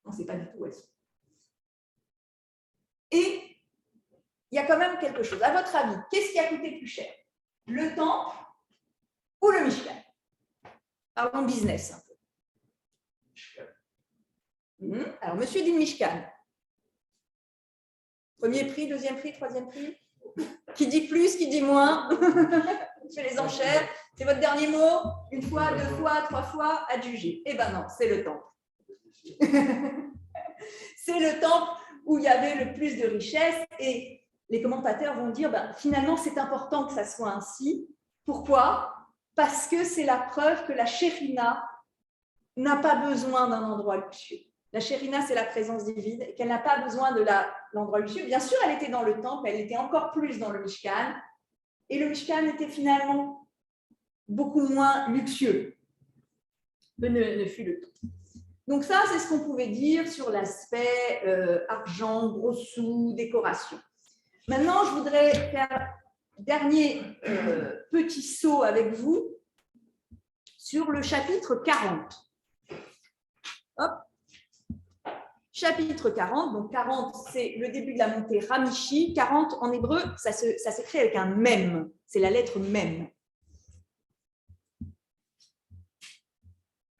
on ne sait pas du tout où elles sont. Et il y a quand même quelque chose. À votre avis, qu'est-ce qui a coûté plus cher? Le temple ou le Mishkan? Parlons business un peu. Alors, monsieur dit le Mishkan. Premier prix, deuxième prix, troisième prix? Qui dit plus, qui dit moins? Je fais les enchères. C'est votre dernier mot? Une fois, deux fois, trois fois, adjugé. Eh bien non, c'est le temple. C'est le temple où il y avait le plus de richesse et les commentateurs vont dire finalement c'est important que ça soit ainsi. Pourquoi? Parce que c'est la preuve que la Shérina n'a pas besoin d'un endroit luxueux. La Shérina, c'est la présence divine et qu'elle n'a pas besoin de l'endroit luxueux. Bien sûr, elle était dans le temple, elle était encore plus dans le Mishkan et le Mishkan était finalement beaucoup moins luxueux que ne fut le temple. Donc ça, c'est ce qu'on pouvait dire sur l'aspect argent, gros sous, décoration. Maintenant, je voudrais faire un dernier petit saut avec vous sur le chapitre 40. Hop. Chapitre 40, donc 40, c'est le début de la montée Ramishi. 40, en hébreu, ça s'écrit avec un mem, c'est la lettre mem.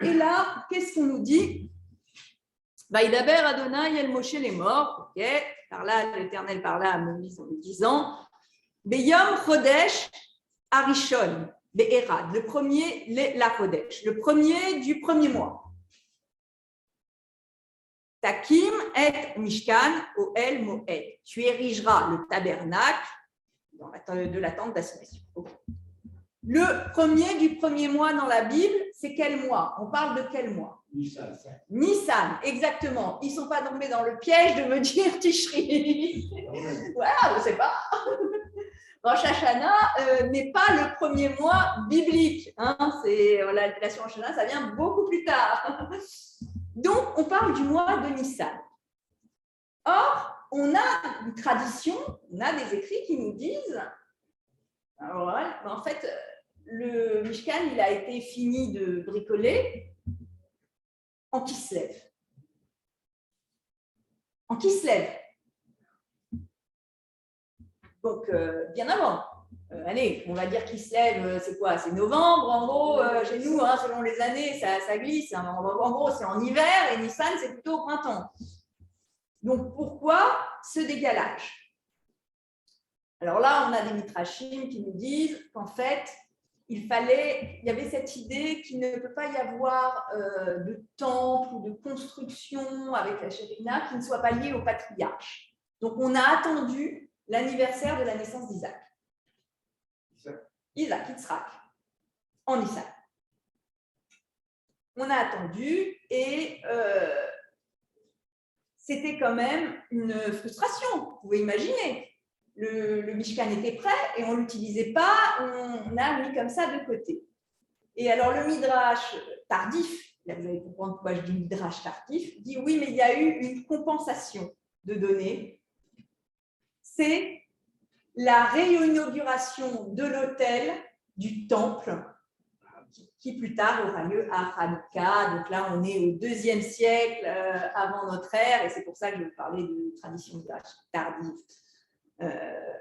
Et là, qu'est-ce qu'on nous dit? Vaïdaber Adonai El Moshe les morts. Ok, par là, l'Éternel parla à Moïse en lui disant Beyom Chodesh Arishon Be'erad, le premier, la Chodesh, le premier du premier mois. Takim et Mishkan Oel Moed. Tu érigeras le tabernacle de la tente d'assignation. Le premier du premier mois dans la Bible, c'est quel mois? On parle de quel mois? Nissan. Nissan, exactement. Ils ne sont pas tombés dans le piège de me dire Tishri. Voilà, je ne sais pas. Rosh Hashanah n'est pas le premier mois biblique. C'est l'appellation Rosh Hashanah, ça vient beaucoup plus tard. Donc, on parle du mois de Nissan. Or, on a une tradition, on a des écrits qui nous disent, alors, en fait, le Mishkan, il a été fini de bricoler en Kislev. En Kislev. Donc, bien avant. Allez, on va dire Kislev, c'est quoi? C'est novembre, en gros, chez nous, selon les années, ça glisse. En gros, c'est en hiver et Nissan, c'est plutôt au printemps. Donc, pourquoi ce décalage? Alors là, on a des mitrachim qui nous disent qu'en fait, il y avait cette idée qu'il ne peut pas y avoir de temple ou de construction avec la Shérina qui ne soit pas liée au patriarche. Donc, on a attendu l'anniversaire de la naissance d'Isaac. Isaac, Yitzhak, en Nissan. On a attendu et c'était quand même une frustration, vous pouvez imaginer. Le Mishkan était prêt et on ne l'utilisait pas, on a mis comme ça de côté. Et alors le Midrash tardif, là vous allez comprendre pourquoi je dis Midrash tardif, dit oui, mais il y a eu une compensation de données. C'est la réinauguration de l'autel du temple qui plus tard aura lieu à Hanouka. Donc là, on est au IIe siècle avant notre ère et c'est pour ça que je vais vous parler de tradition tardive.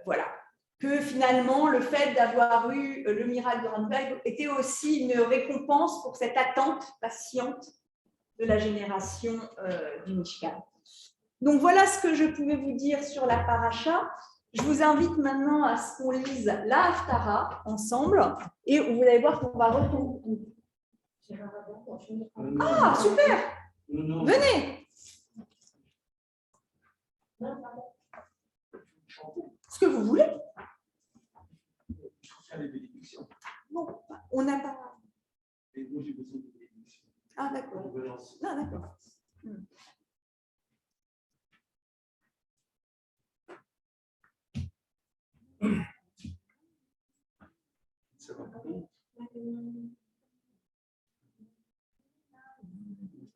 Voilà. Que finalement, le fait d'avoir eu le miracle de Hanouka était aussi une récompense pour cette attente patiente de la génération du Mishkan. Donc voilà ce que je pouvais vous dire sur la paracha. Je vous invite maintenant à ce qu'on lise la Haftara ensemble et vous allez voir qu'on va retourner. Ah, super! Venez! Ce que vous voulez. Non, on n'a pas. Et moi, j'ai besoin de bénédiction. Ah, d'accord. Non, d'accord. Ça va pas bon.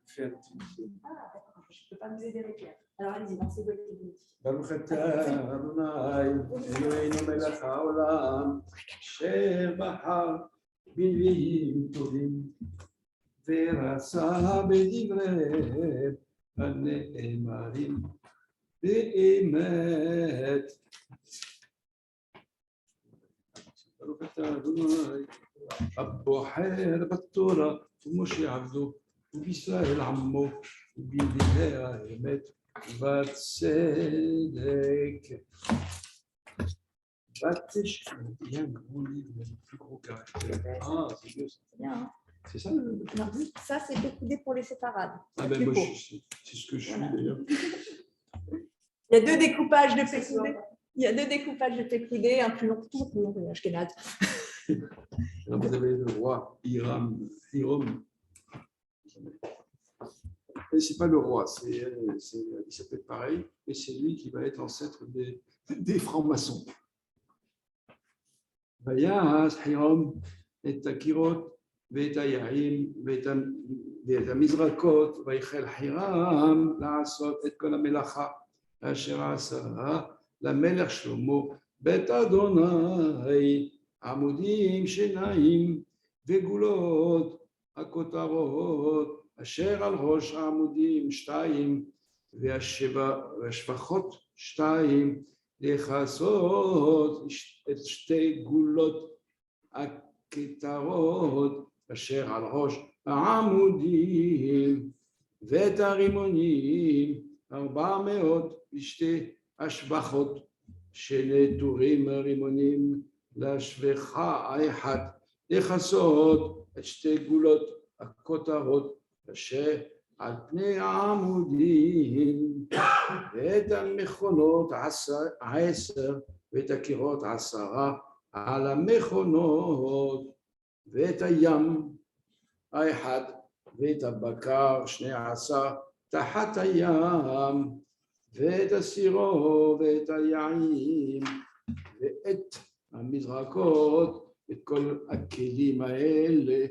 Fais un petit peu. Ah, d'accord. Je peux pas vous aider avec Pierre. Alors allez-y, lancez votre idée. ברוך אתה אדוני אלוהינו מלך העולם אשר בחר בנביאים טובים ורצה בדברי הנאמרים באמת. ברוך אתה אדוני הבוחר בתורה ומשה עבדו ובישראל עמו ובדברי האמת Vatzedek. Il y a un gros livre, le plus gros caractère. Ah, c'est bien ça. Bien, hein. C'est ça le. Non, ça, c'est Pécoudé pour les séparades. Ah, ben moi, c'est ce que je suis d'ailleurs. Il y a deux découpages de Pécoudé. Il y a deux découpages de Pécoudé, un plus long, toujours plus long que Ashkenaz. Vous avez le roi Hiram. Ce n'est pas le roi, il s'appelle pareil, et c'est lui qui va être l'ancêtre des francs-maçons. Vayas Hiram et Takirot, Veta Yahim, Veta Mizrakot, Vaychel Hiram, Laasot, et Kol HaMelacha, Asher Asara, la Melech Shlomo, Bet Adonai, Amudim Shenaim, Vegulot, Akotarot, אשר על ראש העמודים 2 והשפחות 2 לכסות את 2 גולות הכתרות אשר על ראש העמודים ואת הרימונים 402 השבחות שנטורים הרימונים להשבחה אחת לכסות את 2 גולות הכותרות אשר על פני העמודים ואת המכונות 10 ואת הקירות 10 על המכונות ואת הים האחד ואת הבקר 12 תחת הים ואת הסירו ואת היעים ואת המזרקות את כל הכלים האלה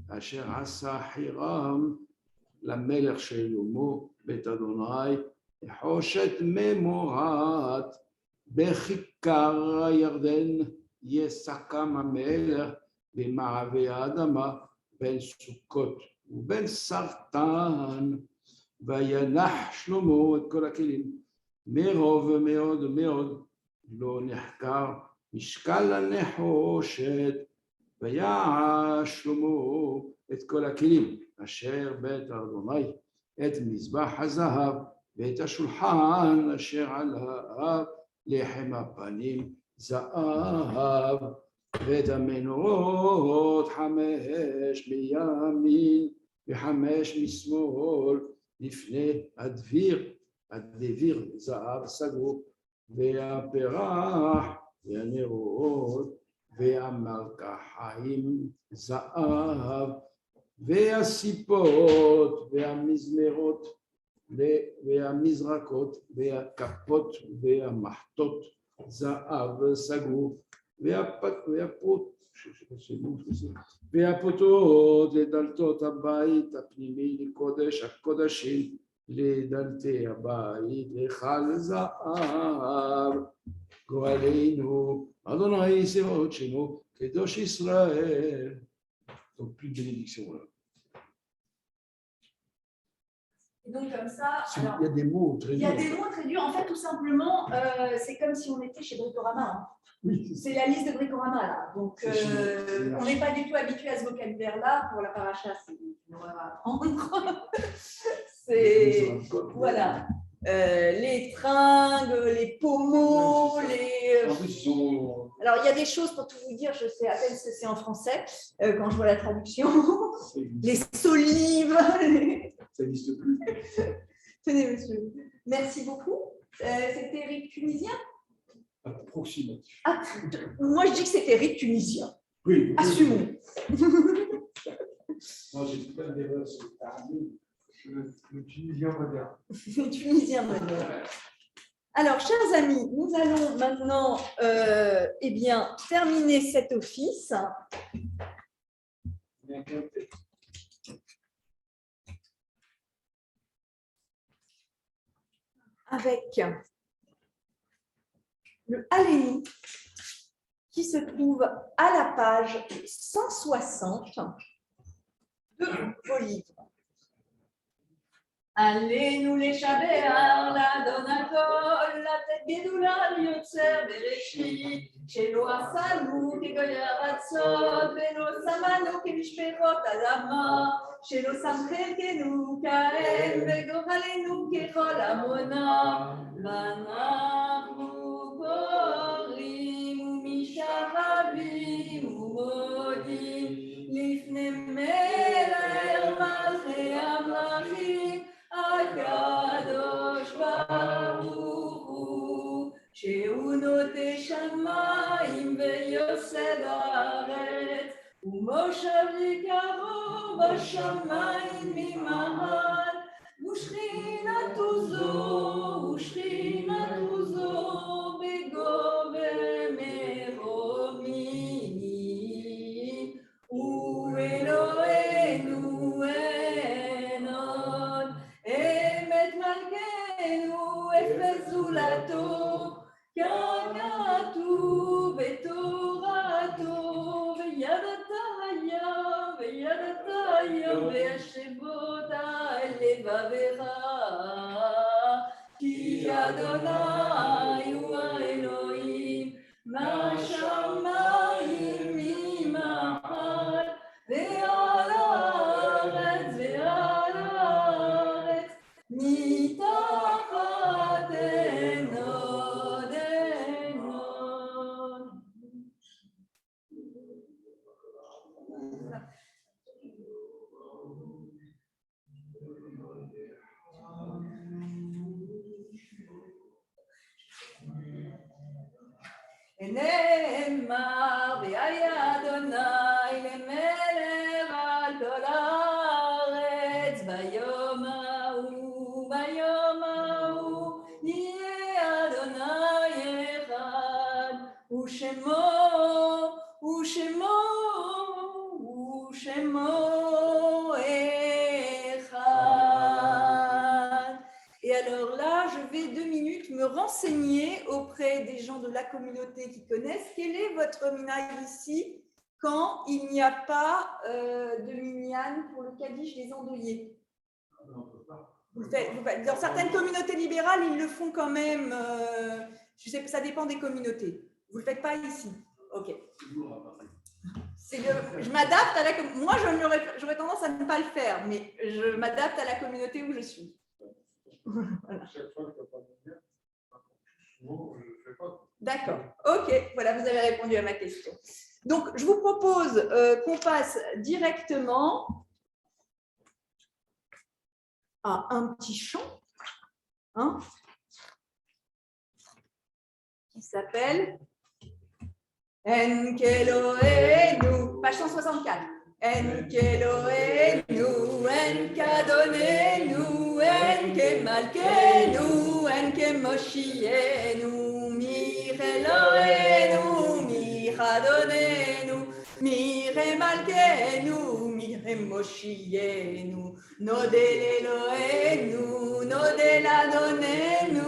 אשר עשה חירם למלך שלמה בית אדוני נחושת ממורת בכיכר הירדן יסכם המלך במערבי האדמה בין סוכות ובין סרטן וינח שלמה את כל הכלים מרוב מאוד מאוד לא נחקר משקל הנחושת ויעש שלמה את כל הכלים אשר בית אדוני את מזבח הזהב ואת השולחן אשר עליו לחם הפנים זהב ואת המנורות 5 מימין ו5 משמאל לפני הדביר זהב סגור והפרח והנרות והמרקחיים זהב והסיפות והמזמרות והמזרקות והכפות והמחטות זהב סגור והפותות לדלתות הבית הפנימי לקודש הקודשים לדלתי הבית היכל זהב גואלנו אדוני צבאות שמו קדוש ישראל. Donc plus de bénédiction là. Et donc comme ça, alors, il y a des mots très durs. Il y a des mots très durs. En fait, tout simplement, c'est comme si on était chez Bricorama. Hein. Oui. C'est la liste de Bricorama là. Donc, on n'est pas du tout habitué à ce vocabulaire-là. Pour la paracha, c'est une horreur à apprendre. C'est voilà. Les tringles, les pommeaux, les. Alors, il y a des choses, pour tout vous dire, je sais à peine ce que c'est en français quand je vois la traduction. Les solives. Ça n'existe plus. Tenez, monsieur. Merci beaucoup. C'était Eric Tunisien? Approximatif. Ah, moi, je dis que c'était Eric Tunisien. Oui. Assumons. Moi, j'ai plein d'erreurs sur le Tunisien moderne. Le Tunisien moderne. Alors, chers amis, nous allons maintenant eh bien, terminer cet office. avec le Allénie qui se trouve à la page 160 de vos livres. Allez-nous les chabéar, la donacol, la tête guédoula, liotzer, bereshi, shelo asanu, kegoya ratzot, velo samanu, kemishperot adama, shelo samchem kenu, kaem, vegoralenu, kechol amona, vanachu korim, umishavim, umodim, lifne melech malchei amlachim, הקדוש ברוך הוא, שהוא נוטה שמיים ויוסד הארץ, ומושב יקרו בשמיים ממעל, ושכינתו זו בגובה מרומים, ואלוהינו אין עוד. אמת מלכנו אפס זולתו, ככתוב בתורתו, וידעת היום וישבות על לבבך, כי אדוני הוא האלוהים מהשמיים ממעל, ועל הארץ מתחת אין עוד אין עוד. נאמר והיה אדוני למלך על כל הארץ, ביום ההוא יהיה אדוני אחד, ושמו אחד. Et alors là, je vais 2 minutes me renseigner auprès des gens de la communauté qui connaissent quel est votre minhag ici quand il n'y a pas de minyan pour le Kaddish des endeuillés. Dans certaines communautés libérales, ils le font quand même. Je sais, ça dépend des communautés. Vous ne le faites pas ici. Ok. Je m'adapte à la communauté. Moi, j'aurais tendance à ne pas le faire, mais je m'adapte à la communauté où je suis. Voilà. D'accord. Ok. Voilà, vous avez répondu à ma question. Donc, je vous propose qu'on passe directement à un petit chant qui s'appelle Enkeloenu, page 164. Enkeloenu, Enkadonenu, Enkemalkenu, Enkemoshienu, Mireloenu, Miradonenu, Miremalkenu, Miremoshienu, Nodel Eloenu, Nodel Adonenu,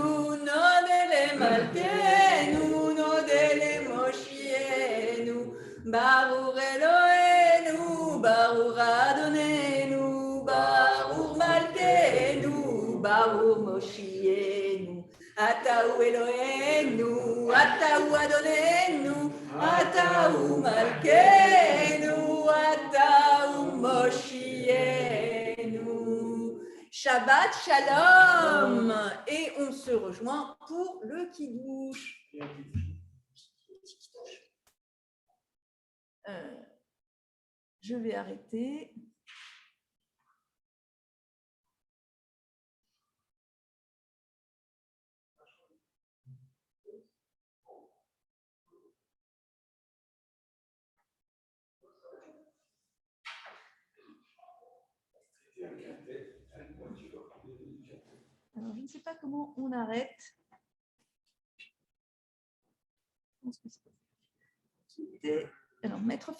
Nodel Malkenu, Nodel Moshienu, Baruch Eloenu, Baruch Adonenu, Baruch Malkenu, Baruch Moshienu, Atau Eloenu, Atau Adonenu, Atau Malkenu, Atau Moshienu. Shabbat Shalom. Et on se rejoint pour le Kiddush. Je vais arrêter. Alors, je ne sais pas comment on arrête. Je pense que c'est... Alors, mettre